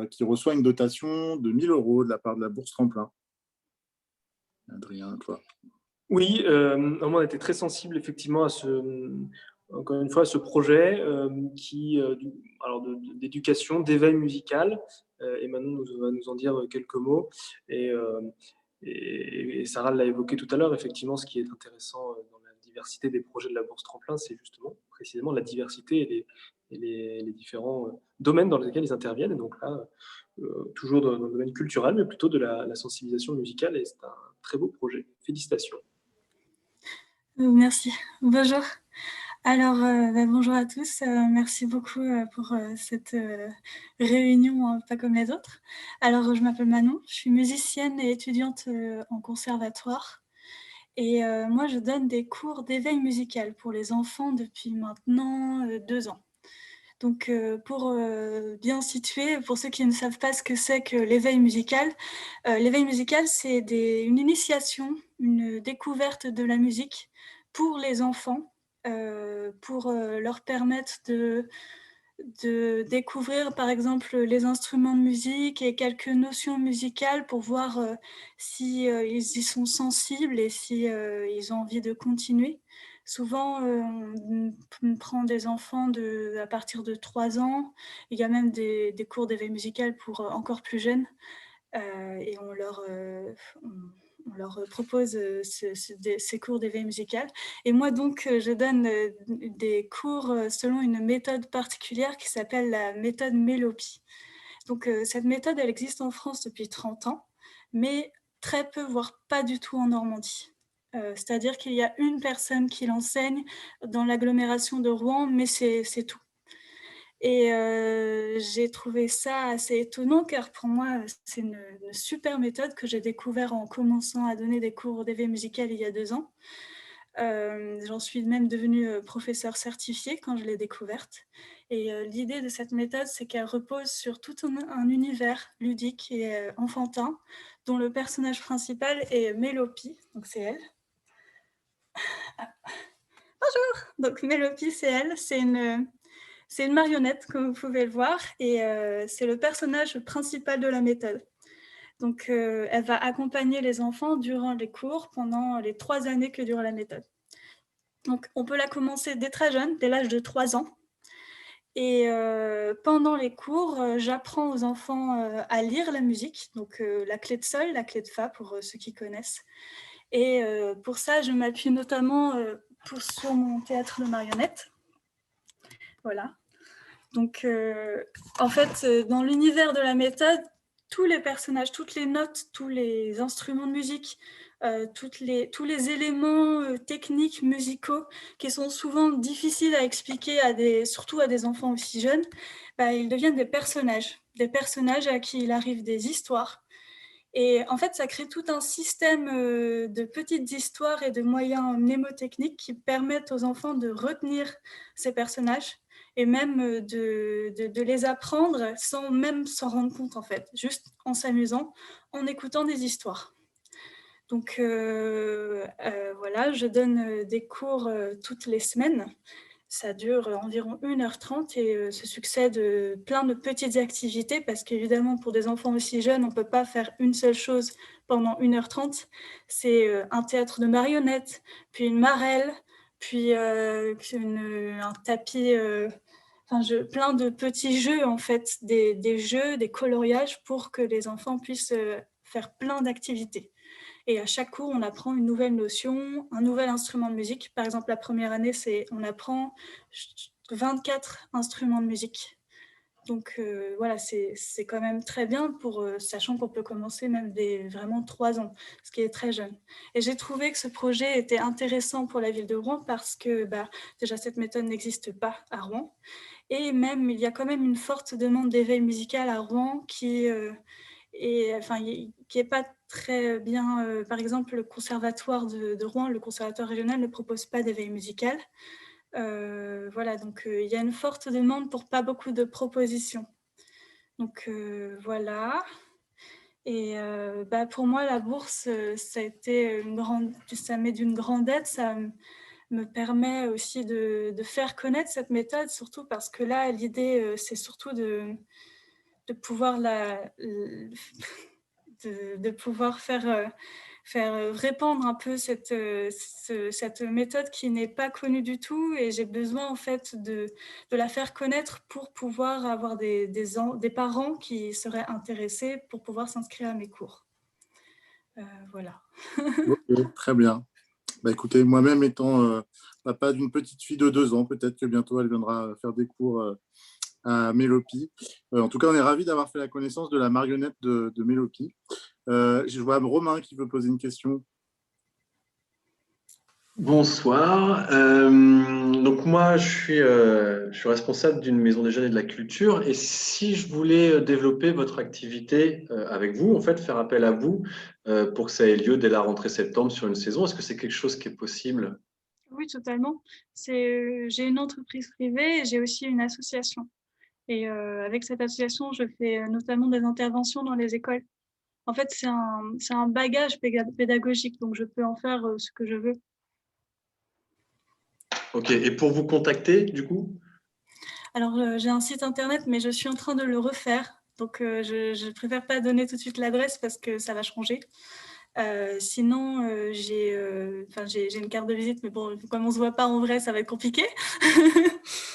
[SPEAKER 1] qui reçoit une dotation de 1 000 € de la part de la Bourse Tremplin. Adrien, toi.
[SPEAKER 3] Oui, on a été très sensible effectivement encore une fois, à ce projet d'éducation, d'éveil musical. Et Manon va nous en dire quelques mots. Et Sarah l'a évoqué tout à l'heure, effectivement, ce qui est intéressant dans la diversité des projets de la Bourse Tremplin, c'est justement précisément la diversité et les différents domaines dans lesquels ils interviennent. Et donc là, toujours dans le domaine culturel, mais plutôt de la sensibilisation musicale. Et c'est un très beau projet. Félicitations.
[SPEAKER 13] Merci. Bonjour. Alors, bonjour à tous. Merci beaucoup pour cette réunion pas comme les autres. Alors, je m'appelle Manon, je suis musicienne et étudiante en conservatoire. Et moi, je donne des cours d'éveil musical pour les enfants depuis maintenant 2 ans. Donc, pour bien situer, pour ceux qui ne savent pas ce que c'est que l'éveil musical, c'est une initiation, une découverte de la musique pour les enfants, pour leur permettre de découvrir, par exemple, les instruments de musique et quelques notions musicales pour voir si ils y sont sensibles et si ils ont envie de continuer. Souvent, on prend des enfants à partir de 3 ans. Il y a même des cours d'éveil musical pour encore plus jeunes. Et on leur propose ces cours d'éveil musical. Et moi, donc, je donne des cours selon une méthode particulière qui s'appelle la méthode Mélopie. Donc, cette méthode, elle existe en France depuis 30 ans, mais très peu, voire pas du tout en Normandie. C'est-à-dire qu'il y a une personne qui l'enseigne dans l'agglomération de Rouen, mais c'est tout. Et j'ai trouvé ça assez étonnant, car pour moi, c'est une super méthode que j'ai découvert en commençant à donner des cours d'éveil musical il y a 2 ans. J'en suis même devenue professeure certifiée quand je l'ai découverte. Et l'idée de cette méthode, c'est qu'elle repose sur tout un univers ludique et enfantin, dont le personnage principal est Mélopie, donc c'est elle. Bonjour! Donc Mélopie, c'est elle, c'est une marionnette, comme vous pouvez le voir, et c'est le personnage principal de la méthode. Donc, elle va accompagner les enfants durant les cours pendant les 3 années que dure la méthode. Donc, on peut la commencer dès très jeune, dès l'âge de 3 ans. Et pendant les cours, j'apprends aux enfants à lire la musique, donc la clé de sol, la clé de fa pour ceux qui connaissent. Et pour ça, je m'appuie notamment sur mon théâtre de marionnettes. Voilà. Donc, en fait, dans l'univers de la méthode, tous les personnages, toutes les notes, tous les instruments de musique, tous les éléments techniques, musicaux, qui sont souvent difficiles à expliquer, surtout à des enfants aussi jeunes, ils deviennent des personnages à qui il arrive des histoires. Et en fait, ça crée tout un système de petites histoires et de moyens mnémotechniques qui permettent aux enfants de retenir ces personnages et même de les apprendre sans même s'en rendre compte, en fait, juste en s'amusant, en écoutant des histoires. Donc voilà, je donne des cours toutes les semaines. Ça dure environ 1h30 et se succèdent plein de petites activités parce qu'évidemment, pour des enfants aussi jeunes, on ne peut pas faire une seule chose pendant 1h30. C'est un théâtre de marionnettes, puis une marelle, puis un tapis, plein de petits jeux, en fait, des jeux, des coloriages pour que les enfants puissent faire plein d'activités. Et à chaque cours, on apprend une nouvelle notion, un nouvel instrument de musique. Par exemple, la première année, on apprend 24 instruments de musique. Donc voilà, c'est quand même très bien, sachant qu'on peut commencer même dès vraiment 3 ans, ce qui est très jeune. Et j'ai trouvé que ce projet était intéressant pour la ville de Rouen parce que déjà, cette méthode n'existe pas à Rouen. Et même, il y a quand même une forte demande d'éveil musical à Rouen qui n'est pas très bien. Par exemple, le conservatoire de Rouen, le conservatoire régional, ne propose pas d'éveil musical. Voilà, donc il y a une forte demande pour pas beaucoup de propositions. Donc voilà. Et pour moi, la bourse, ça m'est d'une grande aide. Ça me permet aussi de faire connaître cette méthode, surtout parce que là, l'idée, c'est surtout de pouvoir de pouvoir faire répandre un peu cette méthode qui n'est pas connue du tout, et j'ai besoin en fait de la faire connaître pour pouvoir avoir des parents qui seraient intéressés pour pouvoir s'inscrire à mes cours. Voilà.
[SPEAKER 1] Ok, très bien. Bah, écoutez, moi-même étant papa d'une petite fille de 2 ans, peut-être que bientôt elle viendra faire des cours à Mélopie. En tout cas, on est ravis d'avoir fait la connaissance de la marionnette de Mélopie. Je vois Romain qui veut poser une question.
[SPEAKER 14] Bonsoir. Donc moi, je suis responsable d'une maison des jeunes et de la culture. Et si je voulais développer votre activité avec vous, en fait, faire appel à vous pour que ça ait lieu dès la rentrée septembre sur une saison, est-ce que c'est quelque chose qui est possible?
[SPEAKER 13] Oui, totalement. J'ai une entreprise privée et j'ai aussi une association. Et avec cette association, je fais notamment des interventions dans les écoles. En fait, c'est un bagage pédagogique, donc je peux en faire ce que je veux.
[SPEAKER 14] Ok. Et pour vous contacter, du coup?
[SPEAKER 13] Alors, j'ai un site internet, mais je suis en train de le refaire. Donc, je préfère pas donner tout de suite l'adresse parce que ça va changer. Sinon, j'ai une carte de visite, mais bon, comme on se voit pas en vrai, ça va être compliqué.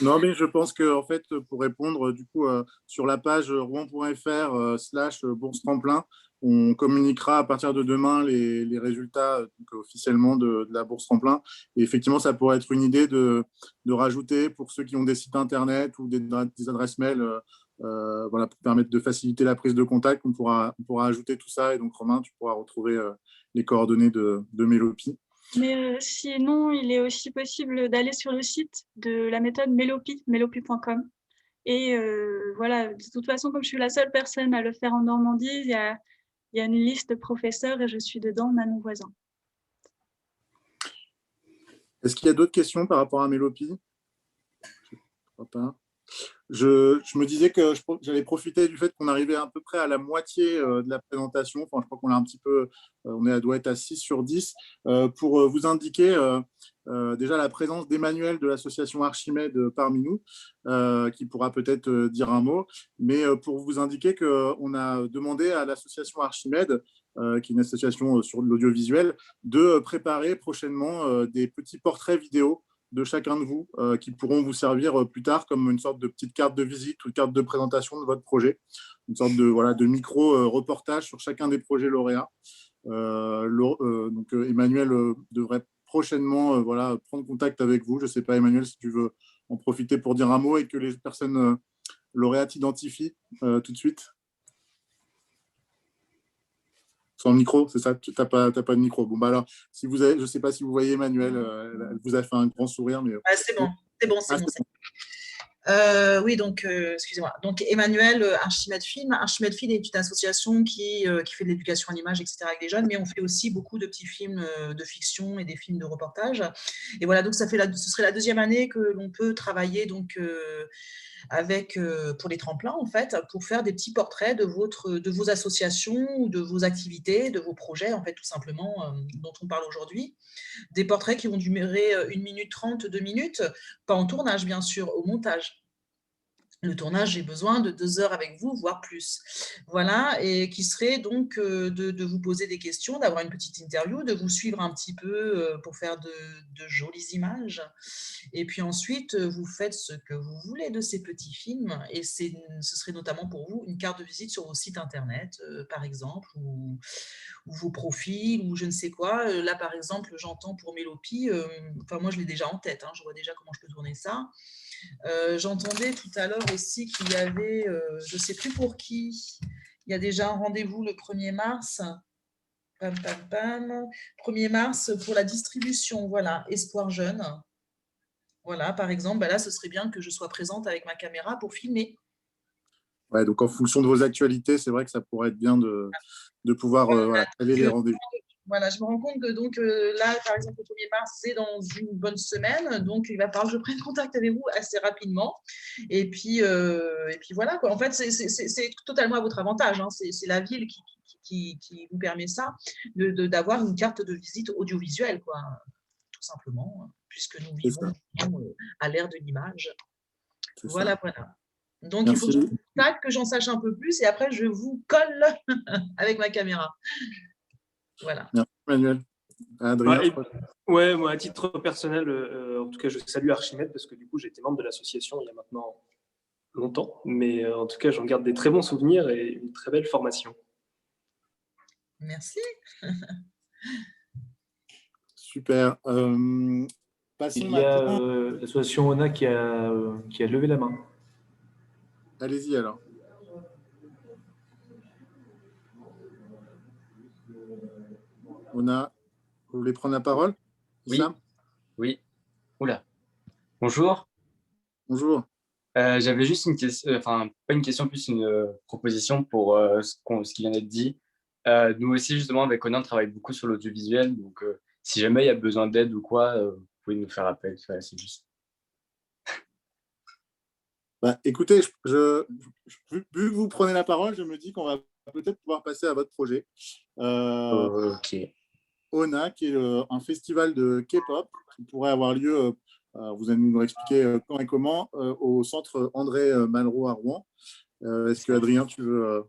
[SPEAKER 1] Non, mais je pense que en fait, pour répondre, du coup, sur la page rouen.fr/bourse tremplin, on communiquera à partir de demain les résultats donc, officiellement de la bourse tremplin. Et effectivement, ça pourrait être une idée de rajouter pour ceux qui ont des sites internet ou des adresses mail, voilà, pour permettre de faciliter la prise de contact. On pourra ajouter tout ça. Et donc, Romain, tu pourras retrouver les coordonnées de Mélopie.
[SPEAKER 13] Mais sinon, il est aussi possible d'aller sur le site de la méthode Mélopie, mélopie.com. Et voilà, de toute façon, comme je suis la seule personne à le faire en Normandie, il y a une liste de professeurs et je suis dedans, Manon Voisin.
[SPEAKER 1] Est-ce qu'il y a d'autres questions par rapport à Mélopie? Je ne crois pas. Je me disais que j'allais profiter du fait qu'on arrivait à peu près à la moitié de la présentation. Enfin, je crois qu'on a un petit peu, doit être à 6 sur 10, pour vous indiquer déjà la présence d'Emmanuel de l'association Archimède parmi nous, qui pourra peut-être dire un mot, mais pour vous indiquer qu'on a demandé à l'association Archimède, qui est une association sur l'audiovisuel, de préparer prochainement des petits portraits vidéo de chacun de vous qui pourront vous servir plus tard comme une sorte de petite carte de visite ou carte de présentation de votre projet, une sorte de micro-reportage sur chacun des projets lauréats. Donc Emmanuel devrait prochainement prendre contact avec vous. Je ne sais pas, Emmanuel, si tu veux en profiter pour dire un mot et que les personnes lauréates t'identifient tout de suite. Sans micro, c'est ça? Tu n'as pas de micro. Bon, bah alors, je ne sais pas si vous voyez Emmanuel, elle vous a fait un grand sourire. Mais...
[SPEAKER 15] Ah, c'est bon, c'est bon. Oui, donc, excusez-moi. Donc, Emmanuel, Archimède Film. Archimède Film est une association qui fait de l'éducation à l'image, etc. avec des jeunes, mais on fait aussi beaucoup de petits films de fiction et des films de reportage. Et voilà, donc ce serait la 2e année que l'on peut travailler donc, pour les tremplins, en fait, pour faire des petits portraits de vos associations ou de vos activités, de vos projets, en fait, tout simplement, dont on parle aujourd'hui. Des portraits qui vont durer 1 minute 30, 2 minutes, pas en tournage, bien sûr, au montage. Le tournage, j'ai besoin de 2 heures avec vous, voire plus. Voilà, et qui serait donc de vous poser des questions, d'avoir une petite interview, de vous suivre un petit peu pour faire de jolies images. Et puis ensuite, vous faites ce que vous voulez de ces petits films. Et ce serait notamment pour vous une carte de visite sur vos sites internet, par exemple, ou vos profils, ou je ne sais quoi. Là, par exemple, j'entends pour Mélopie, moi, je l'ai déjà en tête, hein, je vois déjà comment je peux tourner ça. J'entendais tout à l'heure aussi qu'il y avait, je ne sais plus pour qui, il y a déjà un rendez-vous le 1er mars. 1er mars pour la distribution, voilà, Espoir Jeune. Voilà, par exemple, là, ce serait bien que je sois présente avec ma caméra pour filmer.
[SPEAKER 1] Ouais, donc en fonction de vos actualités, c'est vrai que ça pourrait être bien de pouvoir aller les rendez-vous.
[SPEAKER 15] Voilà, je me rends compte que donc, là, par exemple, le 1er mars, c'est dans une bonne semaine. Donc, il va falloir que je prenne contact avec vous assez rapidement. Et puis voilà, quoi. En fait, c'est totalement à votre avantage, hein. C'est la ville qui vous permet ça, d'avoir une carte de visite audiovisuelle, quoi, tout simplement, puisque nous vivons à l'ère de l'image. Voilà. Donc, merci. Il faut que je vous contacte, que j'en sache un peu plus, et après, je vous colle avec ma caméra. Voilà.
[SPEAKER 1] Merci, Emmanuel. Adrien.
[SPEAKER 3] Moi, à titre personnel, en tout cas, je salue Archimède parce que du coup, j'ai été membre de l'association il y a maintenant longtemps. Mais en tout cas, j'en garde des très bons souvenirs et une très belle formation.
[SPEAKER 15] Merci.
[SPEAKER 1] Super. Passons
[SPEAKER 3] Il y a
[SPEAKER 1] maintenant.
[SPEAKER 3] l'association ONA qui a levé la main.
[SPEAKER 1] Allez-y alors. Vous voulez prendre la parole?
[SPEAKER 16] Oui. Oui. Oula. Bonjour.
[SPEAKER 1] Bonjour.
[SPEAKER 16] J'avais juste une question, enfin, pas une question, plus une proposition pour ce qui vient d'être dit. Nous aussi, justement, avec Conan, on travaille beaucoup sur l'audiovisuel. Donc, si jamais il y a besoin d'aide ou quoi, vous pouvez nous faire appel. Ouais, c'est juste.
[SPEAKER 1] Écoutez, vu que vous prenez la parole, je me dis qu'on va peut-être pouvoir passer à votre projet.
[SPEAKER 16] Ok.
[SPEAKER 1] ONA, qui est un festival de K-pop qui pourrait avoir lieu, vous allez nous expliquer quand et comment, au centre André Malraux à Rouen. Est-ce que Adrien, tu veux…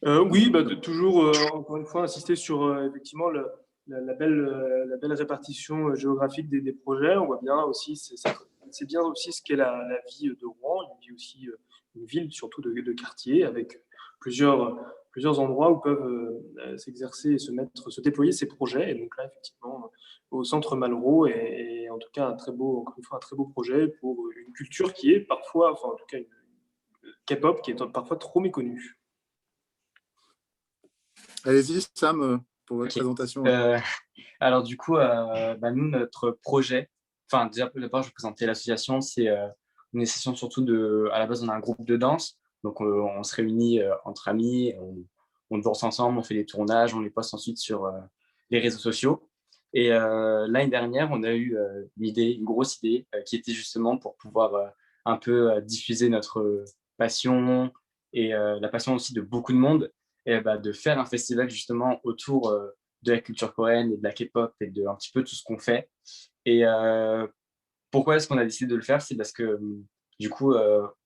[SPEAKER 3] Oui, toujours, encore une fois, insister sur effectivement la belle répartition géographique des projets. On voit bien aussi, c'est bien aussi ce qu'est la vie de Rouen, une ville surtout de quartier, avec plusieurs endroits où peuvent s'exercer et se déployer ces projets. Et donc là, effectivement, au centre Malraux, et en tout cas, encore une fois, un très beau projet pour une culture qui est parfois, enfin en tout cas, une K-pop qui est parfois trop méconnue.
[SPEAKER 1] Allez-y, Sam, pour votre présentation.
[SPEAKER 16] Alors du coup, nous, notre projet, enfin déjà d'abord, je vais présenter l'association. C'est une association surtout à la base, on a un groupe de danse. Donc on se réunit entre amis, on danse ensemble, on fait des tournages, on les poste ensuite sur les réseaux sociaux. Et l'année dernière, on a eu une grosse idée, qui était justement pour pouvoir un peu diffuser notre passion et la passion aussi de beaucoup de monde, et de faire un festival justement autour de la culture coréenne et de la K-pop et de un petit peu tout ce qu'on fait. Et pourquoi est-ce qu'on a décidé de le faire? C'est parce que du coup,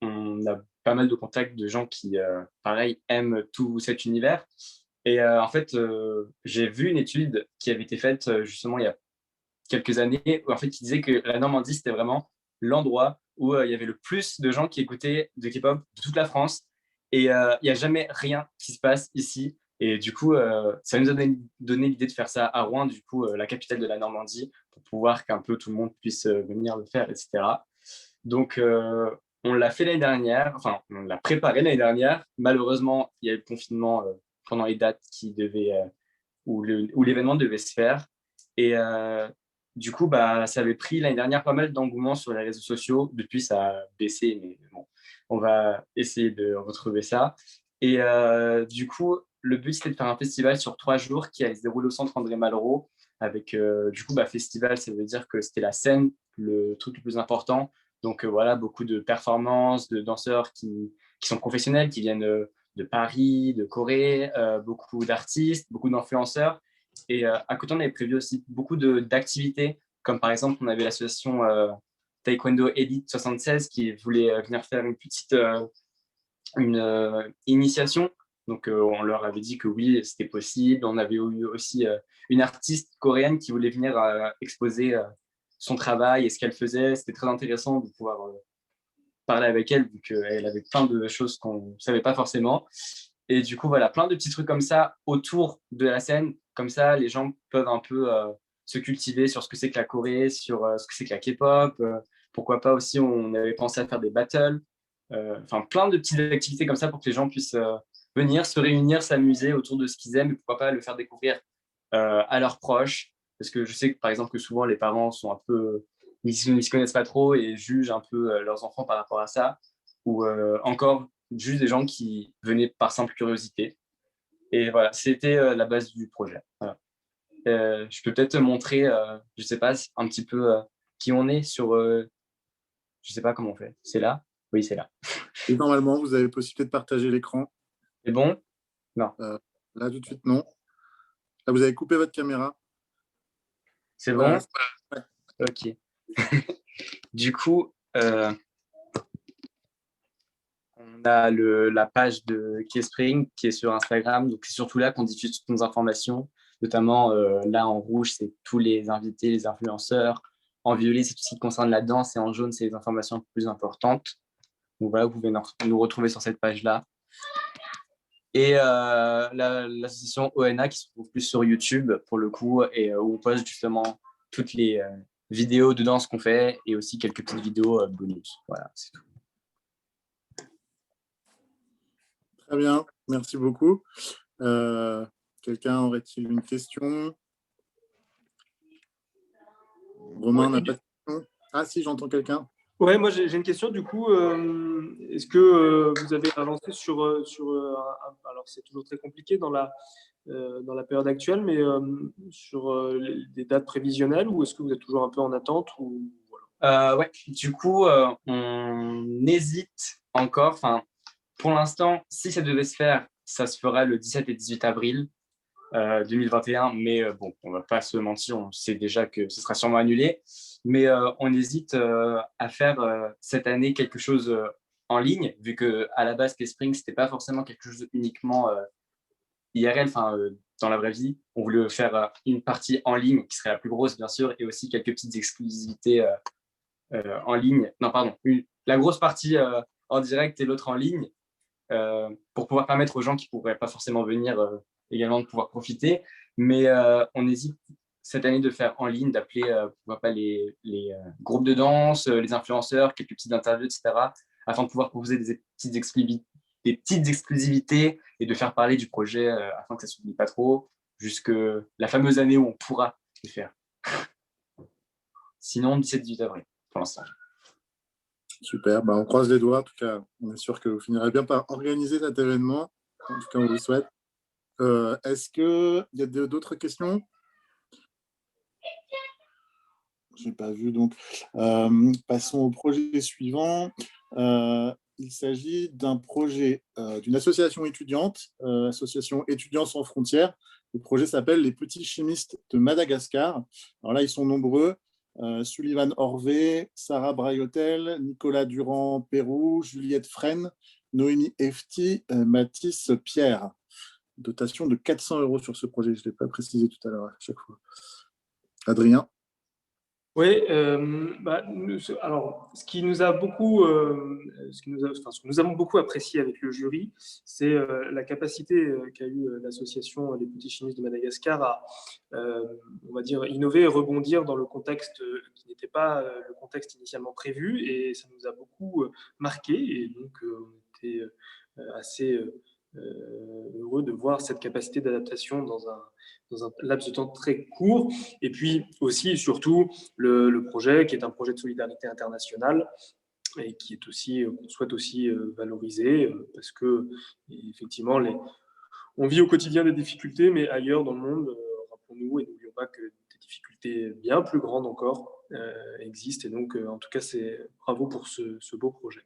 [SPEAKER 16] on a pas mal de contacts de gens qui, pareil, aiment tout cet univers. Et en fait, j'ai vu une étude qui avait été faite justement il y a quelques années, où, en fait, qui disait que la Normandie, c'était vraiment l'endroit où il y avait le plus de gens qui écoutaient de K-pop de toute la France. Et il n'y a jamais rien qui se passe ici. Et du coup, ça nous a donné l'idée de faire ça à Rouen, du coup, la capitale de la Normandie, pour pouvoir qu'un peu tout le monde puisse venir le faire, etc. Donc, on l'a fait l'année dernière, enfin, on l'a préparé l'année dernière. Malheureusement, il y a eu le confinement pendant les dates où l'événement devait se faire. Et du coup, ça avait pris l'année dernière pas mal d'engouement sur les réseaux sociaux. Depuis, ça a baissé, mais bon, on va essayer de retrouver ça. Et du coup, le but, c'était de faire un festival sur 3 jours qui allait se dérouler au centre André Malraux. Avec, du coup, festival, ça veut dire que c'était la scène, le truc le plus important. Donc voilà, beaucoup de performances, de danseurs qui sont professionnels, qui viennent de Paris, de Corée, beaucoup d'artistes, beaucoup d'influenceurs. Et à côté, on avait prévu aussi beaucoup d'activités, comme par exemple, on avait l'association Taekwondo Elite 76 qui voulait venir faire une petite initiation. Donc, on leur avait dit que oui, c'était possible. On avait eu aussi une artiste coréenne qui voulait venir exposer son travail et ce qu'elle faisait. C'était très intéressant de pouvoir parler avec elle, vu qu'elle avait plein de choses qu'on ne savait pas forcément. Et du coup, voilà, plein de petits trucs comme ça autour de la scène. Comme ça, les gens peuvent un peu se cultiver sur ce que c'est que la Corée, sur ce que c'est que la K-pop. Pourquoi pas aussi, on avait pensé à faire des battles. Enfin, plein de petites activités comme ça pour que les gens puissent venir, se réunir, s'amuser autour de ce qu'ils aiment, et pourquoi pas le faire découvrir à leurs proches. Parce que je sais que, par exemple, que souvent, les parents sont un peu… Ils ne se connaissent pas trop et jugent un peu leurs enfants par rapport à ça. Ou encore, juste des gens qui venaient par simple curiosité. Et voilà, c'était la base du projet. Voilà. Je peux peut-être te montrer, je ne sais pas, un petit peu qui on est sur… je ne sais pas comment on fait. C'est là? Oui, c'est là.
[SPEAKER 1] Et normalement, vous avez possibilité de partager l'écran.
[SPEAKER 16] C'est bon? Non.
[SPEAKER 1] Là, tout de suite, non. Là, vous avez coupé votre caméra.
[SPEAKER 16] C'est bon? Ouais. Ok. Du coup, on a la page de Kspring qui est sur Instagram. Donc, c'est surtout là qu'on diffuse toutes nos informations. Notamment, là, en rouge, c'est tous les invités, les influenceurs. En violet, c'est tout ce qui concerne la danse. Et en jaune, c'est les informations plus importantes. Donc, voilà, vous pouvez nous retrouver sur cette page-là. Et l'association ONA qui se trouve plus sur YouTube pour le coup, et où on poste justement toutes les vidéos de danse qu'on fait et aussi quelques petites vidéos bonus. Voilà, c'est tout.
[SPEAKER 1] Très bien, merci beaucoup. Quelqu'un aurait-il une question? Romain n'a pas de question. Ah si, j'entends quelqu'un.
[SPEAKER 3] Ouais, moi j'ai une question du coup. Est-ce que vous avez avancé sur alors c'est toujours très compliqué dans la période actuelle, mais sur des dates prévisionnelles, ou est-ce que vous êtes toujours un peu en attente ou...
[SPEAKER 16] Ouais, du coup, on hésite encore. Enfin, pour l'instant, si ça devait se faire, ça se fera le 17 et 18 avril 2021. Mais bon, on ne va pas se mentir, on sait déjà que ce sera sûrement annulé. Mais on hésite à faire cette année quelque chose en ligne, vu qu'à la base, K-Spring, ce n'était pas forcément quelque chose uniquement IRL, enfin, dans la vraie vie. On voulait faire une partie en ligne, qui serait la plus grosse, bien sûr, et aussi quelques petites exclusivités en ligne. Non, pardon. La grosse partie en direct et l'autre en ligne, pour pouvoir permettre aux gens qui ne pourraient pas forcément venir également de pouvoir profiter. Mais on hésite cette année de faire en ligne, d'appeler pourquoi pas les groupes de danse, les influenceurs, quelques petites interviews, etc., afin de pouvoir proposer des petites exclusivités et de faire parler du projet afin que ça ne s'oublie pas trop, jusque la fameuse année où on pourra le faire. Sinon, 17-18 avril, pour l'instant.
[SPEAKER 1] Super, on croise les doigts. En tout cas, on est sûr que vous finirez bien par organiser cet événement. En tout cas, on vous le souhaite. Est-ce qu'il y a d'autres questions? Je n'ai pas vu, donc passons au projet suivant. Il s'agit d'un projet d'une association étudiante, Association Étudiants sans frontières. Le projet s'appelle Les Petits Chimistes de Madagascar. Alors là, ils sont nombreux. Sullivan Orvé, Sarah Braillotel, Nicolas Durand-Pérou, Juliette Fresne, Noémie Efti, Mathis Pierre. Dotation de 400 € sur ce projet. Je ne l'ai pas précisé tout à l'heure à chaque fois. Adrien?
[SPEAKER 3] Oui, alors ce que nous avons beaucoup apprécié avec le jury, c'est la capacité qu'a eu l'association Les Petits Chimistes de Madagascar à, on va dire, innover et rebondir dans le contexte qui n'était pas le contexte initialement prévu, et ça nous a beaucoup marqué, et donc on était assez heureux de voir cette capacité d'adaptation dans un laps de temps très court. Et puis aussi et surtout le projet qui est un projet de solidarité internationale et qui est aussi, qu'on souhaite aussi valoriser, parce que effectivement on vit au quotidien des difficultés, mais ailleurs dans le monde, rappelons-nous et n'oublions pas que des difficultés bien plus grandes encore existent. Et donc en tout cas, c'est bravo pour ce beau projet.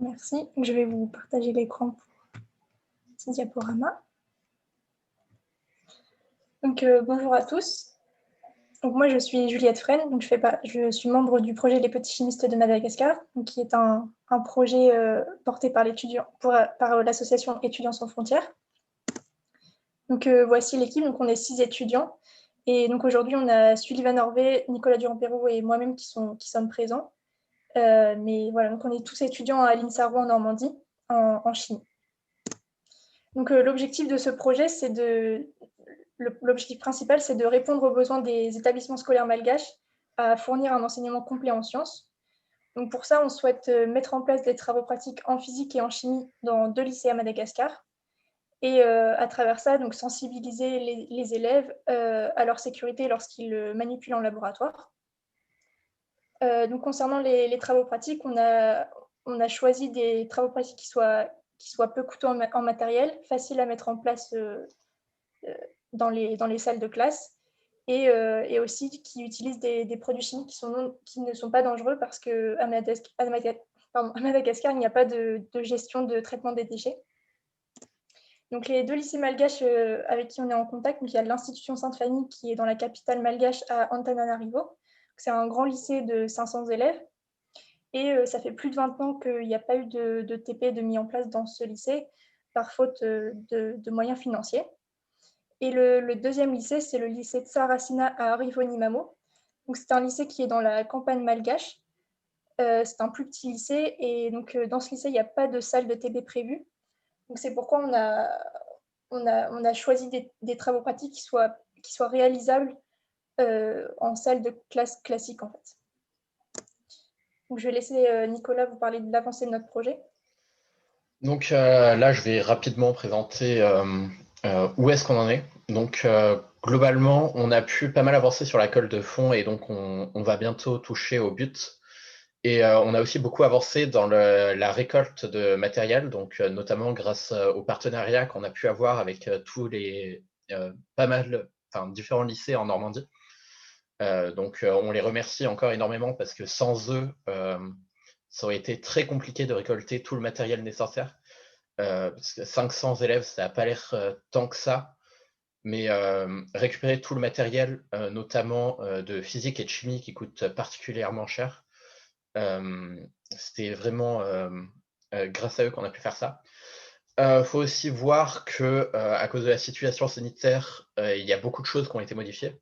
[SPEAKER 6] Merci. Je vais vous partager l'écran pour ce diaporama. Donc, bonjour à tous. Donc, moi, je suis Juliette Fresne. Donc, je suis membre du projet Les Petits Chimistes de Madagascar, donc, qui est un projet porté par l'association Étudiants sans frontières. Donc, voici l'équipe. Donc, on est 6 étudiants. Et donc, aujourd'hui, on a Sullivan Orvé, Nicolas Durand-Pérou et moi-même qui sommes présents. Mais voilà, donc on est tous étudiants à l'INSARO en Normandie, en chimie. Donc l'objectif de ce projet, l'objectif principal, c'est de répondre aux besoins des établissements scolaires malgaches à fournir un enseignement complet en sciences. Donc pour ça, on souhaite mettre en place des travaux pratiques en physique et en chimie dans 2 lycées à Madagascar. Et à travers ça, donc sensibiliser les élèves à leur sécurité lorsqu'ils manipulent en laboratoire. Donc, concernant les travaux pratiques, on a choisi des travaux pratiques qui soient peu coûteux en matériel, faciles à mettre en place dans les salles de classe, et aussi qui utilisent des produits chimiques qui ne sont pas dangereux, parce qu'à Madagascar, il n'y a pas de gestion de traitement des déchets. Donc, les 2 lycées malgaches avec qui on est en contact, donc il y a l'Institution Sainte-Famille qui est dans la capitale malgache à Antananarivo. C'est un grand lycée de 500 élèves, et ça fait plus de 20 ans qu'il n'y a pas eu de TP de mis en place dans ce lycée par faute de moyens financiers. Et le deuxième lycée, c'est le lycée Tsarasina à Rivonimamo. Donc c'est un lycée qui est dans la campagne malgache,
[SPEAKER 17] C'est un plus petit lycée et donc dans ce lycée, il n'y a pas de salle de TP prévue. Donc c'est pourquoi on a choisi des travaux pratiques qui soient réalisables en salle de classe classique en fait. Donc je vais laisser Nicolas vous parler de l'avancée de notre projet.
[SPEAKER 5] Donc là, je vais rapidement présenter où est-ce qu'on en est. Donc globalement, on a pu pas mal avancer sur la colle de fond et donc on va bientôt toucher au but. Et on a aussi beaucoup avancé dans la récolte de matériel, donc notamment grâce au partenariat qu'on a pu avoir avec tous les différents lycées en Normandie. Donc on les remercie encore énormément parce que sans eux, ça aurait été très compliqué de récolter tout le matériel nécessaire. Parce que 500 élèves, ça n'a pas l'air tant que ça. Mais récupérer tout le matériel, notamment de physique et de chimie qui coûte particulièrement cher, c'était vraiment grâce à eux qu'on a pu faire ça. Faut aussi voir que à cause de la situation sanitaire, il y a beaucoup de choses qui ont été modifiées,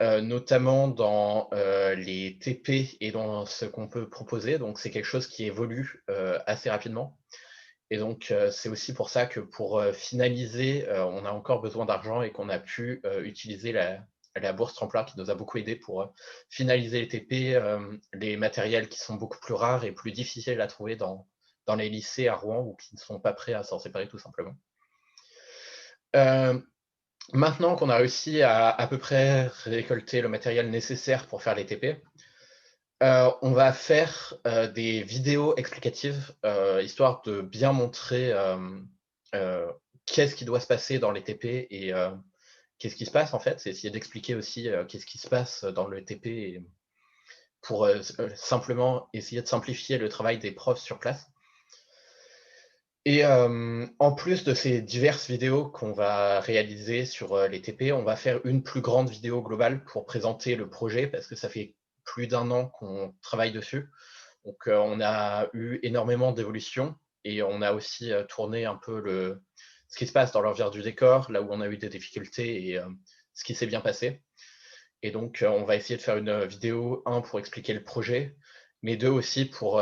[SPEAKER 5] notamment dans les TP et dans ce qu'on peut proposer. Donc c'est quelque chose qui évolue assez rapidement. Et donc c'est aussi pour ça que pour finaliser, on a encore besoin d'argent et qu'on a pu utiliser la bourse tremplin qui nous a beaucoup aidé pour finaliser les TP, les matériels qui sont beaucoup plus rares et plus difficiles à trouver dans les lycées à Rouen ou qui ne sont pas prêts à s'en séparer tout simplement. Maintenant qu'on a réussi à peu près récolter le matériel nécessaire pour faire les TP, on va faire des vidéos explicatives, histoire de bien montrer qu'est-ce qui doit se passer dans les TP et qu'est-ce qui se passe en fait. C'est essayer d'expliquer aussi qu'est-ce qui se passe dans le TP pour simplement essayer de simplifier le travail des profs sur place. Et en plus de ces diverses vidéos qu'on va réaliser sur les TP, on va faire une plus grande vidéo globale pour présenter le projet parce que ça fait plus d'1 an qu'on travaille dessus. Donc on a eu énormément d'évolutions et on a aussi tourné un peu ce qui se passe dans l'envers du décor, là où on a eu des difficultés et ce qui s'est bien passé. Et donc on va essayer de faire une vidéo, 1 pour expliquer le projet, mais 2 aussi pour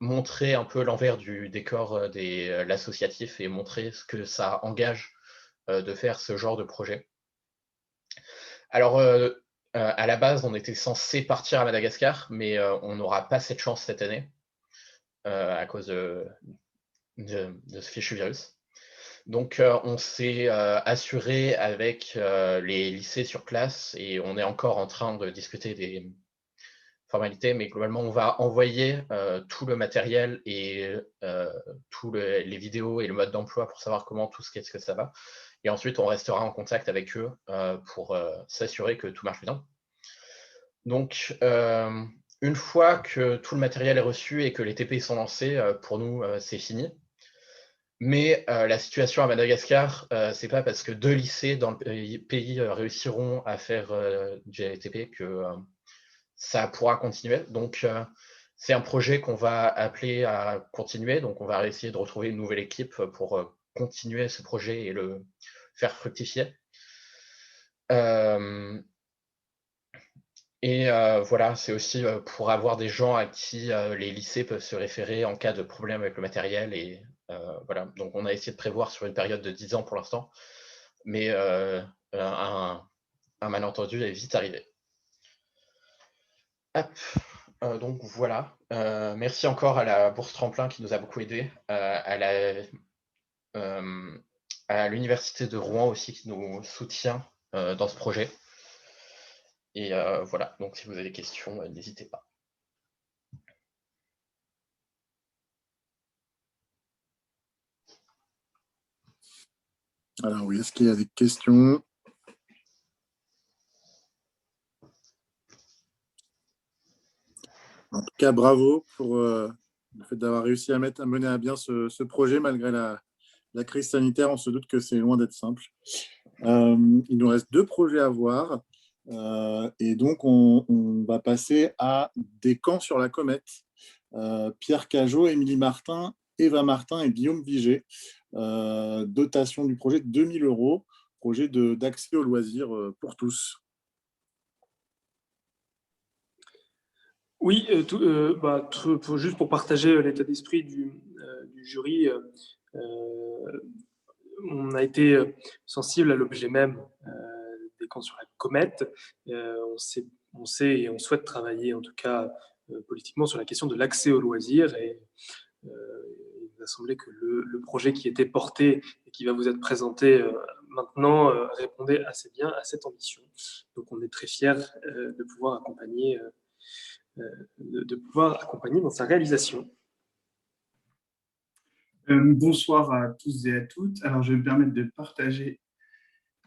[SPEAKER 5] montrer un peu l'envers du décor de l'associatif et montrer ce que ça engage de faire ce genre de projet. Alors, à la base, on était censé partir à Madagascar, mais on n'aura pas cette chance cette année à cause de ce fichu virus. Donc, on s'est assuré avec les lycées sur place et on est encore en train de discuter des formalités, mais globalement, on va envoyer tout le matériel et tous les vidéos et le mode d'emploi pour savoir qu'est-ce que ça va. Et ensuite, on restera en contact avec eux pour s'assurer que tout marche bien. Donc, une fois que tout le matériel est reçu et que les TP sont lancés, pour nous, c'est fini. Mais la situation à Madagascar, c'est pas parce que 2 lycées dans le pays réussiront à faire du LTP que ça pourra continuer. Donc, c'est un projet qu'on va appeler à continuer. Donc, on va essayer de retrouver une nouvelle équipe pour continuer ce projet et le faire fructifier. Et voilà, c'est aussi pour avoir des gens à qui les lycées peuvent se référer en cas de problème avec le matériel. Et voilà, donc on a essayé de prévoir sur une période de 10 ans pour l'instant, mais un malentendu est vite arrivé. Hop. Donc voilà, merci encore à la bourse tremplin qui nous a beaucoup aidé, à l'université de Rouen aussi qui nous soutient dans ce projet. Et voilà, donc si vous avez des questions, n'hésitez pas.
[SPEAKER 1] Alors oui, est-ce qu'il y a des questions? En tout cas, bravo pour le fait d'avoir réussi à mener à bien ce projet malgré la crise sanitaire. On se doute que c'est loin d'être simple. Il nous reste 2 projets à voir. Et donc, on va passer à des camps sur la comète. Pierre Cajot, Émilie Martin, Eva Martin et Guillaume Vigé. Dotation du projet de 2 000 €, projet d'accès aux loisirs pour tous.
[SPEAKER 3] Oui, juste pour partager l'état d'esprit du jury, on a été sensible à l'objet même des camps sur la comète. On sait et on souhaite travailler, en tout cas politiquement, sur la question de l'accès aux loisirs. Et il nous a semblé que le projet qui était porté et qui va vous être présenté maintenant répondait assez bien à cette ambition. Donc on est très fiers de pouvoir accompagner dans sa réalisation.
[SPEAKER 18] Bonsoir à tous et à toutes. Alors, je vais me permettre de partager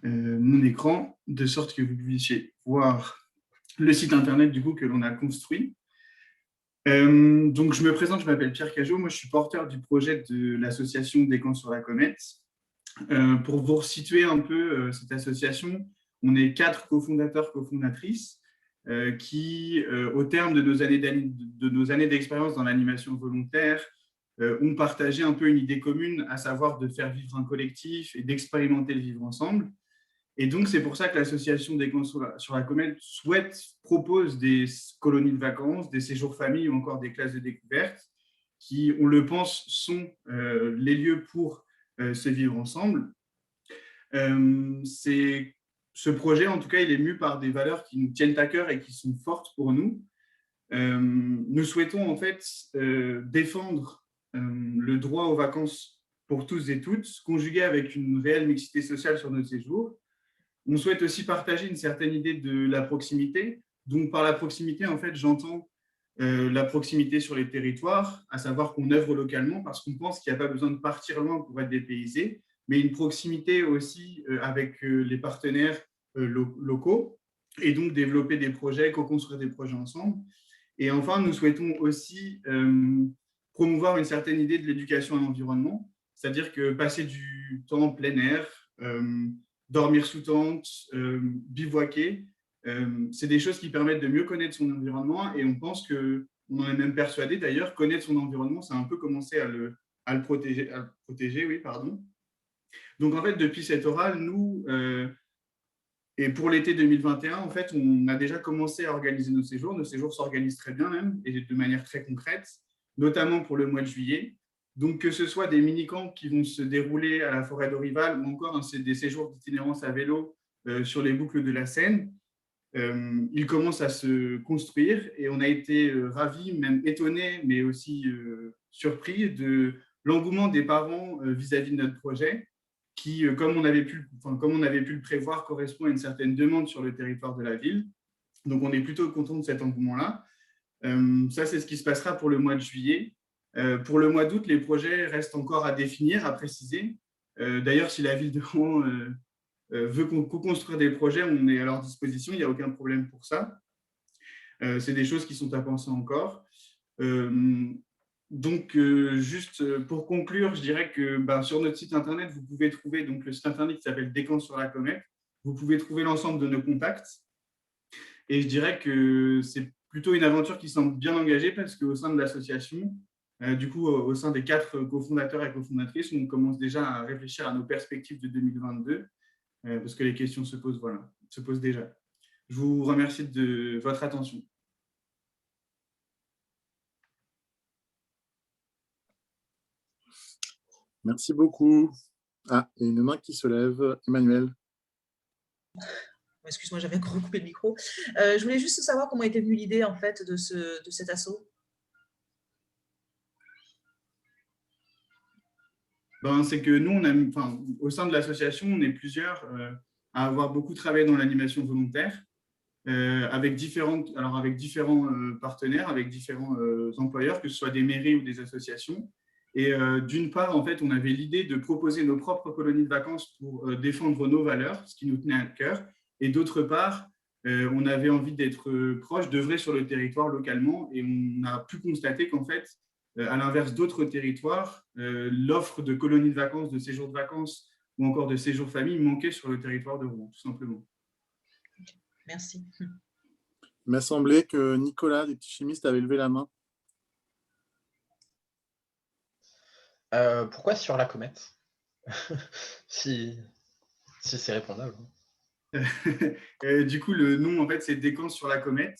[SPEAKER 18] mon écran de sorte que vous puissiez voir le site internet du coup que l'on a construit. Donc, je me présente, je m'appelle Pierre Cajot. Moi, je suis porteur du projet de l'association Des Camps sur la Comète. Pour vous resituer un peu cette association, on est 4 cofondateurs, cofondatrices qui, au terme de nos années d'expérience dans l'animation volontaire, ont partagé un peu une idée commune, à savoir de faire vivre un collectif et d'expérimenter le vivre ensemble. Et donc, c'est pour ça que l'association Des Camps sur la Comète propose des colonies de vacances, des séjours famille ou encore des classes de découverte qui, on le pense, sont les lieux pour se vivre ensemble. Ce projet, en tout cas, il est mu par des valeurs qui nous tiennent à cœur et qui sont fortes pour nous. Nous souhaitons en fait défendre le droit aux vacances pour tous et toutes, conjugué avec une réelle mixité sociale sur nos séjours. On souhaite aussi partager une certaine idée de la proximité. Donc, par la proximité, en fait, j'entends la proximité sur les territoires, à savoir qu'on œuvre localement parce qu'on pense qu'il n'y a pas besoin de partir loin pour être dépaysé, mais une proximité aussi avec les partenaires locaux et donc développer des projets, co-construire des projets ensemble. Et enfin, nous souhaitons aussi promouvoir une certaine idée de l'éducation à l'environnement, c'est-à-dire que passer du temps en plein air, dormir sous tente, bivouaquer, c'est des choses qui permettent de mieux connaître son environnement et on pense que, on en est même persuadé d'ailleurs, connaître son environnement, c'est un peu commencer à le protéger, oui, pardon. Donc en fait, depuis cette orale, nous, et pour l'été 2021, en fait, on a déjà commencé à organiser nos séjours. Nos séjours s'organisent très bien même et de manière très concrète, notamment pour le mois de juillet. Donc, que ce soit des mini-camps qui vont se dérouler à la forêt d'Orival ou encore des séjours d'itinérance à vélo sur les boucles de la Seine, ils commencent à se construire et on a été ravis, même étonnés, mais aussi surpris de l'engouement des parents vis-à-vis de notre projet qui, comme on avait pu le prévoir, correspond à une certaine demande sur le territoire de la ville. Donc, on est plutôt content de cet engouement-là. Ça, c'est ce qui se passera pour le mois de juillet. Pour le mois d'août, les projets restent encore à définir, à préciser. D'ailleurs, si la ville de Rouen veut co-construire des projets, on est à leur disposition, il n'y a aucun problème pour ça. C'est des choses qui sont à penser encore. Donc, juste pour conclure, je dirais que sur notre site internet, vous pouvez trouver donc, le site internet qui s'appelle Des Camps sur la Comète. Vous pouvez trouver l'ensemble de nos contacts. Et je dirais que c'est plutôt une aventure qui semble bien engagée parce qu'au sein de l'association, du coup, au sein des 4 cofondateurs et cofondatrices, on commence déjà à réfléchir à nos perspectives de 2022 parce que les questions se posent déjà. Je vous remercie de votre attention.
[SPEAKER 1] Merci beaucoup. Ah, il y a une main qui se lève. Emmanuel.
[SPEAKER 15] Excuse-moi, j'avais recoupé le micro. Je voulais juste savoir comment était venue l'idée en fait de cet assaut.
[SPEAKER 18] C'est que nous, au sein de l'association, on est plusieurs à avoir beaucoup travaillé dans l'animation volontaire, avec différents partenaires, avec différents employeurs, que ce soit des mairies ou des associations. Et d'une part, en fait, on avait l'idée de proposer nos propres colonies de vacances pour défendre nos valeurs, ce qui nous tenait à cœur. Et d'autre part, on avait envie d'être proche, d'œuvrer sur le territoire localement. Et on a pu constater qu'en fait, à l'inverse d'autres territoires, l'offre de colonies de vacances, de séjours de vacances ou encore de séjours famille manquait sur le territoire de Rouen, tout simplement.
[SPEAKER 15] Merci.
[SPEAKER 1] Il m'a semblé que Nicolas, des petits chimistes, avait levé la main.
[SPEAKER 5] Pourquoi sur la comète? si c'est répondable.
[SPEAKER 18] Du coup, le nom, en fait, c'est Des Camps sur la Comète.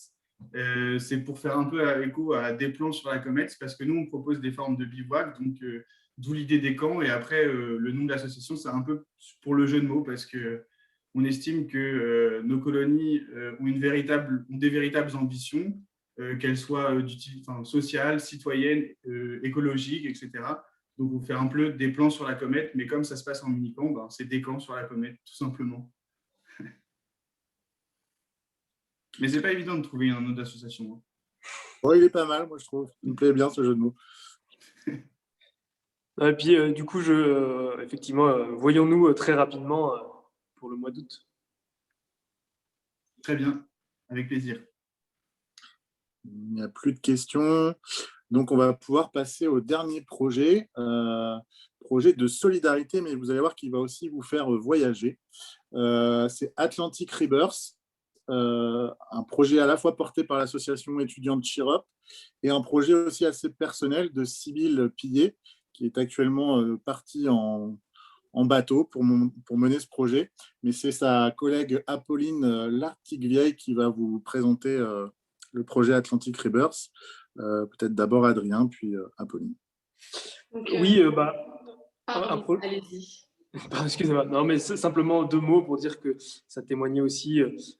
[SPEAKER 18] C'est pour faire un peu écho à des plans sur la comète, parce que nous, on propose des formes de bivouac, donc d'où l'idée des camps. Et après, le nom de l'association, c'est un peu pour le jeu de mots, parce qu'on estime que nos colonies ont des véritables ambitions, qu'elles soient sociales, citoyennes, écologiques, etc. Donc, on fait un peu des plans sur la comète, mais comme ça se passe en mini-camp, ben, c'est des camps sur la comète, tout simplement. Mais c'est pas évident de trouver un nom d'association.
[SPEAKER 1] Ouais, il est pas mal, moi, je trouve. Il me plaît bien, ce jeu de mots.
[SPEAKER 3] Et puis, du coup, effectivement, voyons-nous très rapidement pour le mois d'août.
[SPEAKER 18] Très bien, avec plaisir.
[SPEAKER 1] Il n'y a plus de questions. Donc, on va pouvoir passer au dernier projet, projet de solidarité, mais vous allez voir qu'il va aussi vous faire voyager. C'est Atlantic Rebirth, un projet à la fois porté par l'association étudiante Cheer Up et un projet aussi assez personnel de Sybille Pillet, qui est actuellement partie en bateau pour mener ce projet. Mais c'est sa collègue Apolline Lartigue-Vieille qui va vous présenter le projet Atlantic Rebirth. Peut-être d'abord Adrien, puis Apolline.
[SPEAKER 19] Donc,
[SPEAKER 3] oui,
[SPEAKER 19] allez-y.
[SPEAKER 3] Excusez-moi, non, mais simplement 2 mots pour dire que ça témoignait aussi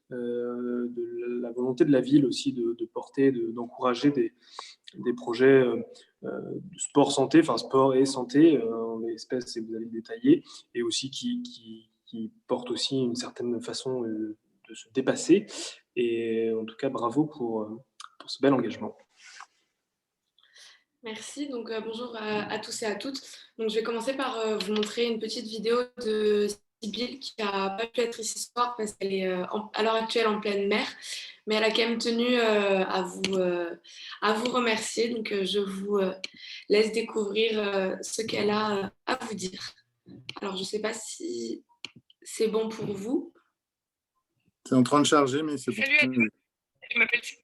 [SPEAKER 3] de la volonté de la ville aussi de porter, d'encourager des projets de sport santé, enfin sport et santé, en l'espèce, vous allez le détailler, et aussi qui portent aussi une certaine façon de se dépasser. Et en tout cas, bravo pour ce bel engagement.
[SPEAKER 19] Merci. Donc, bonjour à tous et à toutes. Donc, je vais commencer par vous montrer une petite vidéo de Sybille qui n'a pas pu être ici ce soir parce qu'elle est à l'heure actuelle en pleine mer, mais elle a quand même tenu à vous remercier. Donc, je vous laisse découvrir ce qu'elle a à vous dire. Alors, je ne sais pas si c'est bon pour vous.
[SPEAKER 1] C'est en train de charger, mais c'est bon.
[SPEAKER 20] Salut à tous.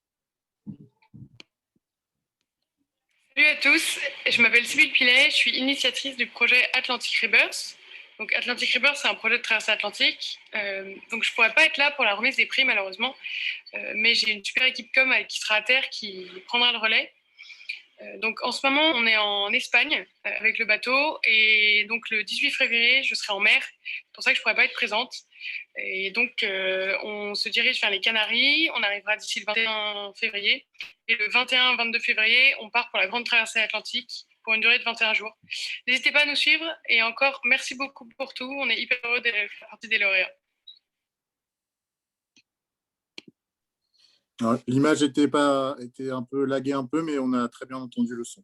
[SPEAKER 20] Salut à tous, je m'appelle Sybille Pillet, je suis initiatrice du projet Atlantic Rebirth. Donc Atlantic Rebirth, c'est un projet de traversée atlantique. Donc je ne pourrais pas être là pour la remise des prix malheureusement, mais j'ai une super équipe com qui sera à terre qui prendra le relais. Donc en ce moment, on est en Espagne avec le bateau et donc le 18 février, je serai en mer. C'est pour ça que je ne pourrai pas être présente. Et donc, on se dirige vers les Canaries. On arrivera d'ici le 21 février. Et le 21-22 février, on part pour la grande traversée atlantique pour une durée de 21 jours. N'hésitez pas à nous suivre. Et encore, merci beaucoup pour tout. On est hyper heureux de faire partie des lauréats.
[SPEAKER 1] L'image était un peu laguée un peu, mais on a très bien entendu le son.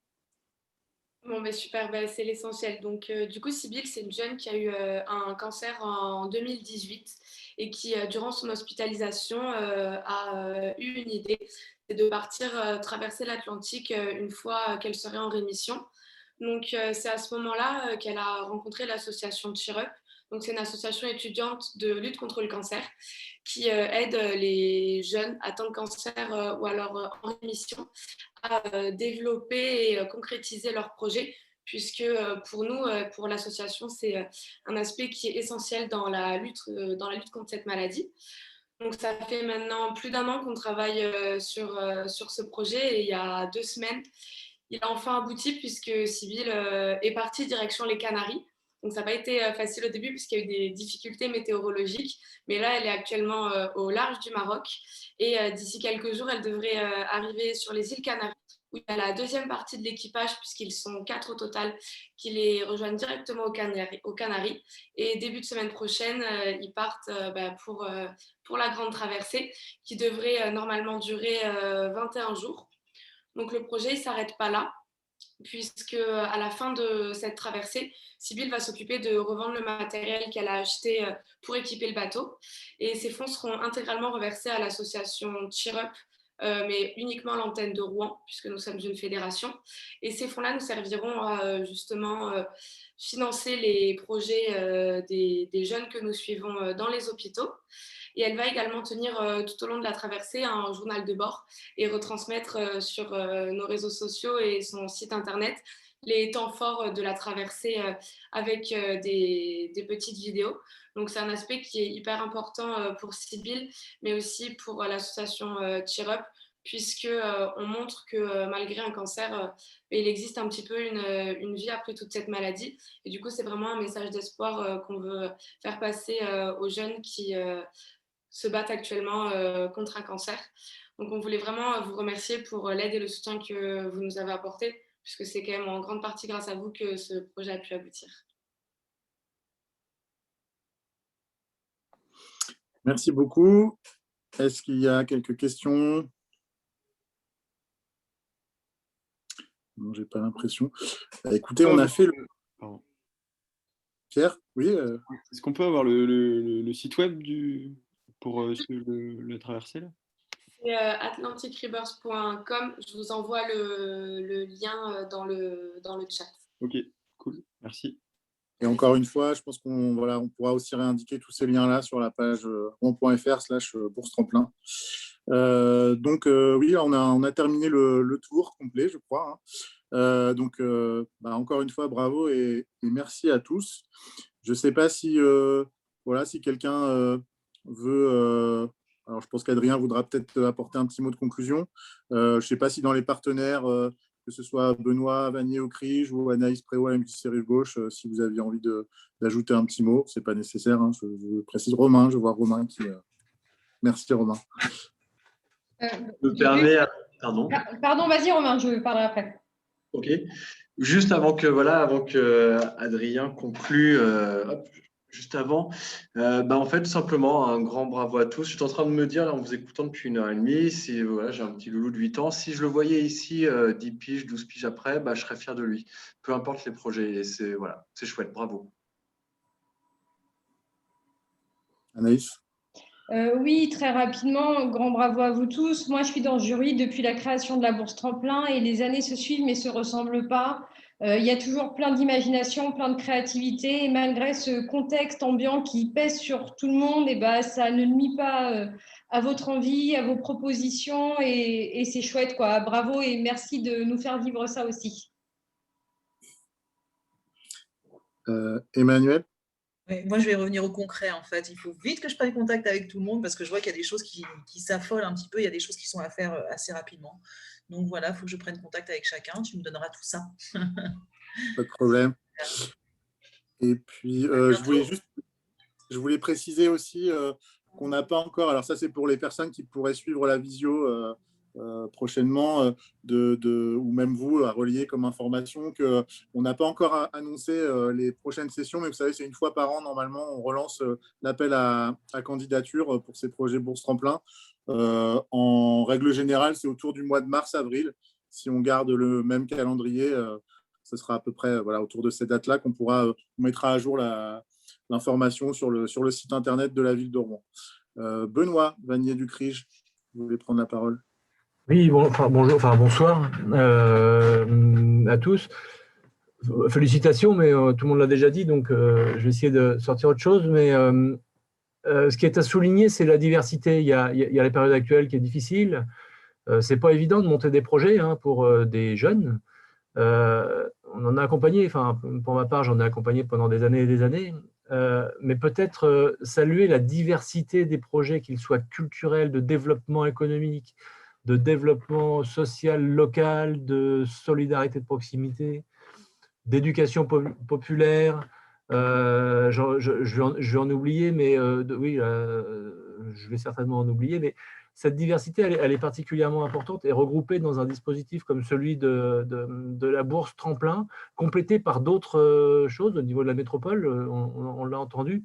[SPEAKER 19] Bon, ben super, c'est l'essentiel. Donc, du coup, Sybille, c'est une jeune qui a eu un cancer en 2018 et qui, durant son hospitalisation, a eu une idée, c'est de partir traverser l'Atlantique une fois qu'elle serait en rémission. Donc, c'est à ce moment-là qu'elle a rencontré l'association Cheer Up. Donc, c'est une association étudiante de lutte contre le cancer qui aide les jeunes atteints de cancer ou alors en rémission à développer et concrétiser leurs projets, puisque pour nous, pour l'association, c'est un aspect qui est essentiel dans la lutte contre cette maladie. Donc, ça fait maintenant plus d'1 an qu'on travaille sur ce projet et il y a 2 semaines, il a enfin abouti puisque Sybille est partie direction les Canaries. Donc, ça n'a pas été facile au début puisqu'il y a eu des difficultés météorologiques. Mais là, elle est actuellement au large du Maroc. Et d'ici quelques jours, elle devrait arriver sur les îles Canaries, où il y a la 2e partie de l'équipage, puisqu'ils sont 4 au total, qui les rejoignent directement aux Canaries. Et début de semaine prochaine, ils partent pour la grande traversée, qui devrait normalement durer 21 jours. Donc, le projet ne s'arrête pas là, puisque à la fin de cette traversée, Sybille va s'occuper de revendre le matériel qu'elle a acheté pour équiper le bateau. Et ces fonds seront intégralement reversés à l'association Cheer Up, mais uniquement à l'antenne de Rouen, puisque nous sommes une fédération. Et ces fonds-là nous serviront à justement financer les projets des jeunes que nous suivons dans les hôpitaux. Et elle va également tenir tout au long de la traversée un journal de bord et retransmettre sur nos réseaux sociaux et son site internet les temps forts de la traversée avec des petites vidéos. Donc, c'est un aspect qui est hyper important pour Sybille, mais aussi pour l'association Cheer Up, puisqu'on montre que malgré un cancer, il existe un petit peu une vie après toute cette maladie. Et du coup, c'est vraiment un message d'espoir qu'on veut faire passer aux jeunes qui se battent actuellement contre un cancer. Donc, on voulait vraiment vous remercier pour l'aide et le soutien que vous nous avez apporté, puisque c'est quand même en grande partie grâce à vous que ce projet a pu aboutir.
[SPEAKER 1] Merci beaucoup. Est-ce qu'il y a quelques questions? Non, j'ai pas l'impression. Écoutez, on a fait le... Pierre, oui.
[SPEAKER 11] Est-ce qu'on peut avoir le site web pour le traverser là?
[SPEAKER 19] C'est atlanticrivers.com. Je vous envoie le lien dans le chat.
[SPEAKER 11] Ok, cool, merci.
[SPEAKER 1] Et encore une fois, je pense on pourra aussi réindiquer tous ces liens-là sur la page ron.fr/bourse tremplin. Donc, oui, on a terminé le tour complet, je crois. Donc, encore une fois, bravo et merci à tous. Je ne sais pas si, si quelqu'un veut... alors, je pense qu'Adrien voudra peut-être apporter un petit mot de conclusion. Je ne sais pas si dans les partenaires, que ce soit Benoît Vanier-Aucrige ou Anaïs Préau à MJC Rive Gauche, si vous aviez envie d'ajouter un petit mot, ce n'est pas nécessaire. Je précise Romain, je vois Romain qui... Merci Romain.
[SPEAKER 14] Pardon.
[SPEAKER 21] Pardon, vas-y Romain, je parlerai après.
[SPEAKER 14] Ok. Juste avant que Adrien conclue, juste avant, en fait, tout simplement, un grand bravo à tous. Je suis en train de me dire, là, en vous écoutant depuis 1h30, voilà, j'ai un petit loulou de 8 ans. Si je le voyais ici 10 piges, 12 piges après, je serais fier de lui. Peu importe les projets. C'est chouette. Bravo.
[SPEAKER 1] Anaïs?
[SPEAKER 21] Oui, très rapidement, grand bravo à vous tous. Moi, je suis dans le jury depuis la création de la Bourse Tremplin et les années se suivent mais ne se ressemblent pas. Il y a toujours plein d'imagination, plein de créativité et malgré ce contexte ambiant qui pèse sur tout le monde, ça ne nuit pas à votre envie, à vos propositions et c'est chouette, quoi. Bravo et merci de nous faire vivre ça aussi.
[SPEAKER 1] Emmanuel?
[SPEAKER 15] Ouais, moi, je vais revenir au concret, en fait. Il faut vite que je prenne contact avec tout le monde parce que je vois qu'il y a des choses qui s'affolent un petit peu. Il y a des choses qui sont à faire assez rapidement. Donc, voilà, il faut que je prenne contact avec chacun. Tu me donneras tout ça.
[SPEAKER 1] Pas de problème. Et puis, je voulais préciser aussi qu'on n'a pas encore... Alors ça, c'est pour les personnes qui pourraient suivre la visio prochainement, ou même vous, à relier comme information, qu'on n'a pas encore annoncé les prochaines sessions, mais vous savez, c'est une fois par an, normalement, on relance l'appel à candidature pour ces projets Bourse Tremplin. En règle générale, c'est autour du mois de mars-avril. Si on garde le même calendrier, ce sera à peu près autour de ces dates-là qu'on mettra à jour l'information sur le site internet de la ville de Rouen. Benoît Vanier-Ducrige, vous voulez prendre la parole?
[SPEAKER 22] Oui, bonsoir à tous. Félicitations, mais tout le monde l'a déjà dit, donc je vais essayer de sortir autre chose. Mais ce qui est à souligner, c'est la diversité. Il y a la période actuelle qui est difficile. Ce n'est pas évident de monter des projets pour des jeunes. On en a accompagné, pour ma part, j'en ai accompagné pendant des années et des années. Mais peut-être saluer la diversité des projets, qu'ils soient culturels, de développement économique, de développement social local, de solidarité de proximité, d'éducation populaire. Je vais en oublier, mais oui, je vais certainement en oublier, mais cette diversité, elle est particulièrement importante et regroupée dans un dispositif comme celui de la Bourse Tremplin, complété par d'autres choses au niveau de la métropole, on l'a entendu.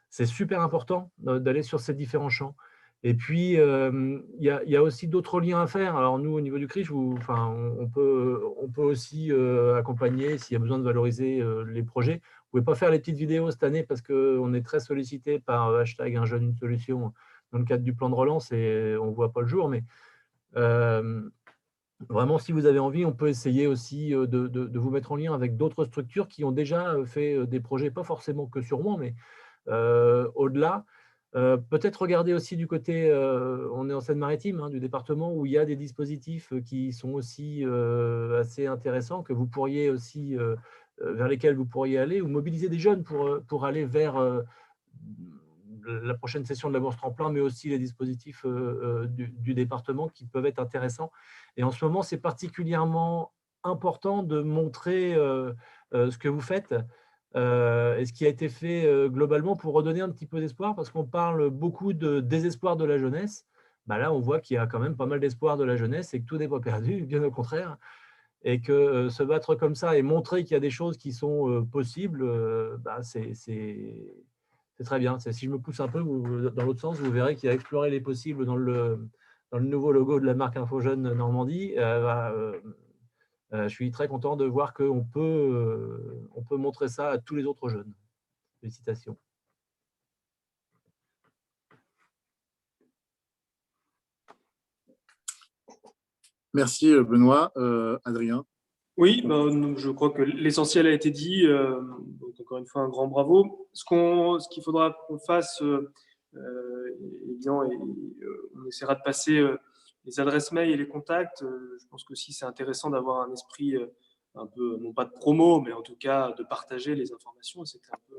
[SPEAKER 22] C'est super important d'aller sur ces différents champs. Et puis, il y a aussi d'autres liens à faire. Alors nous, au niveau du CRIJ, on peut aussi accompagner s'il y a besoin de valoriser les projets. Vous ne pouvez pas faire les petites vidéos cette année parce qu'on est très sollicité par hashtag un jeune, une solution dans le cadre du plan de relance et on ne voit pas le jour. Mais vraiment, si vous avez envie, on peut essayer aussi de vous mettre en lien avec d'autres structures qui ont déjà fait des projets, pas forcément que sur Rouen, mais au-delà. Peut-être regarder aussi du côté, on est en Seine-Maritime, du département, où il y a des dispositifs qui sont aussi assez intéressants, que vous pourriez aussi, vers lesquels vous pourriez aller, ou mobiliser des jeunes pour aller vers la prochaine session de la Bourse Tremplin, mais aussi les dispositifs du département qui peuvent être intéressants. Et en ce moment, c'est particulièrement important de montrer ce que vous faites et ce qui a été fait globalement pour redonner un petit peu d'espoir, parce qu'on parle beaucoup de désespoir de la jeunesse. Bah là, on voit qu'il y a quand même pas mal d'espoir de la jeunesse et que tout n'est pas perdu, bien au contraire. Et que se battre comme ça et montrer qu'il y a des choses qui sont possibles, bah, c'est très bien. Si je me pousse un peu dans l'autre sens, vous verrez qu'il y a explorer les possibles dans le nouveau logo de la marque InfoJeune Normandie. Je suis très content de voir qu'on peut montrer ça à tous les autres jeunes. Félicitations.
[SPEAKER 1] Merci Benoît. Adrien.
[SPEAKER 3] Oui, donc je crois que l'essentiel a été dit. Donc encore une fois, un grand bravo. Ce qu'il faudra qu'on fasse, on essaiera de passer les adresses mail et les contacts. Je pense que si c'est intéressant d'avoir un esprit un peu, non pas de promo, mais en tout cas de partager les informations. C'était un peu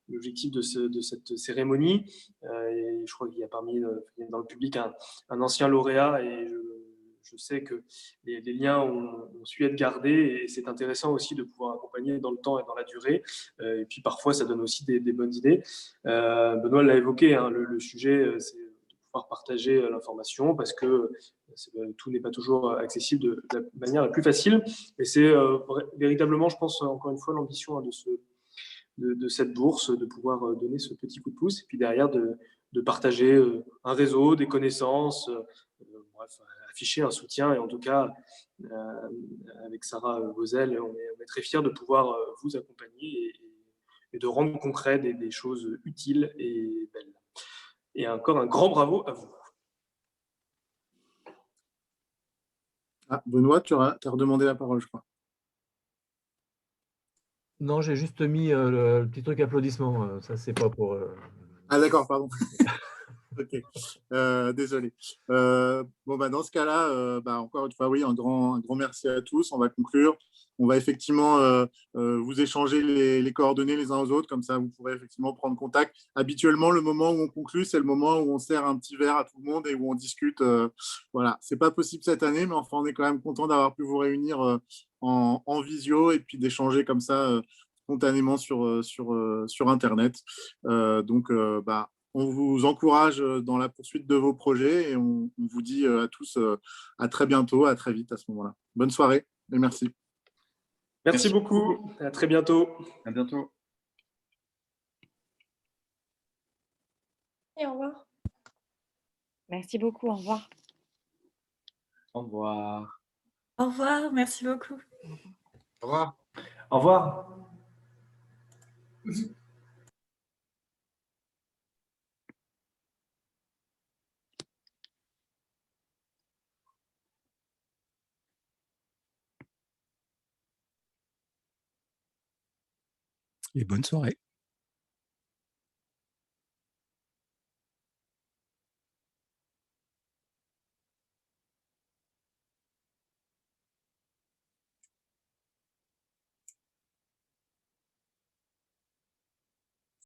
[SPEAKER 3] l'objectif de cette cérémonie. Et je crois qu'il y a dans le public un ancien lauréat et je sais que les liens ont su être gardés et c'est intéressant aussi de pouvoir accompagner dans le temps et dans la durée. Et puis parfois, ça donne aussi des bonnes idées. Benoît l'a évoqué, hein, le sujet, c'est de pouvoir partager l'information parce que tout n'est pas toujours accessible de la manière la plus facile. Et c'est véritablement, je pense, encore une fois, l'ambition de cette bourse, de pouvoir donner ce petit coup de pouce et puis derrière de partager un réseau, des connaissances, bref, afficher un soutien. Et en tout cas, avec Sarah Vauzel, on est très fiers de pouvoir vous accompagner et de rendre concret des choses utiles et belles. Et encore un grand bravo à vous.
[SPEAKER 1] Ah, Benoît, tu as redemandé la parole, je crois.
[SPEAKER 22] Non, j'ai juste mis le petit truc applaudissement. Ça, c'est pas pour...
[SPEAKER 1] Ah d'accord, pardon. Ok, désolé. Dans ce cas-là, encore une fois, oui, un grand merci à tous. On va conclure. On va effectivement vous échanger les coordonnées les uns aux autres, comme ça vous pourrez effectivement prendre contact. Habituellement, le moment où on conclut, c'est le moment où on sert un petit verre à tout le monde et où on discute. Voilà, c'est pas possible cette année, mais enfin, on est quand même content d'avoir pu vous réunir en visio et puis d'échanger comme ça spontanément sur Internet. On vous encourage dans la poursuite de vos projets et on vous dit à tous à très bientôt, à très vite à ce moment-là. Bonne soirée et merci.
[SPEAKER 3] Merci beaucoup. À très bientôt.
[SPEAKER 11] À bientôt.
[SPEAKER 17] Et au revoir.
[SPEAKER 10] Merci beaucoup. Au revoir.
[SPEAKER 16] Au revoir.
[SPEAKER 13] Au revoir, merci beaucoup.
[SPEAKER 18] Au revoir.
[SPEAKER 3] Au revoir.
[SPEAKER 2] Et bonne soirée.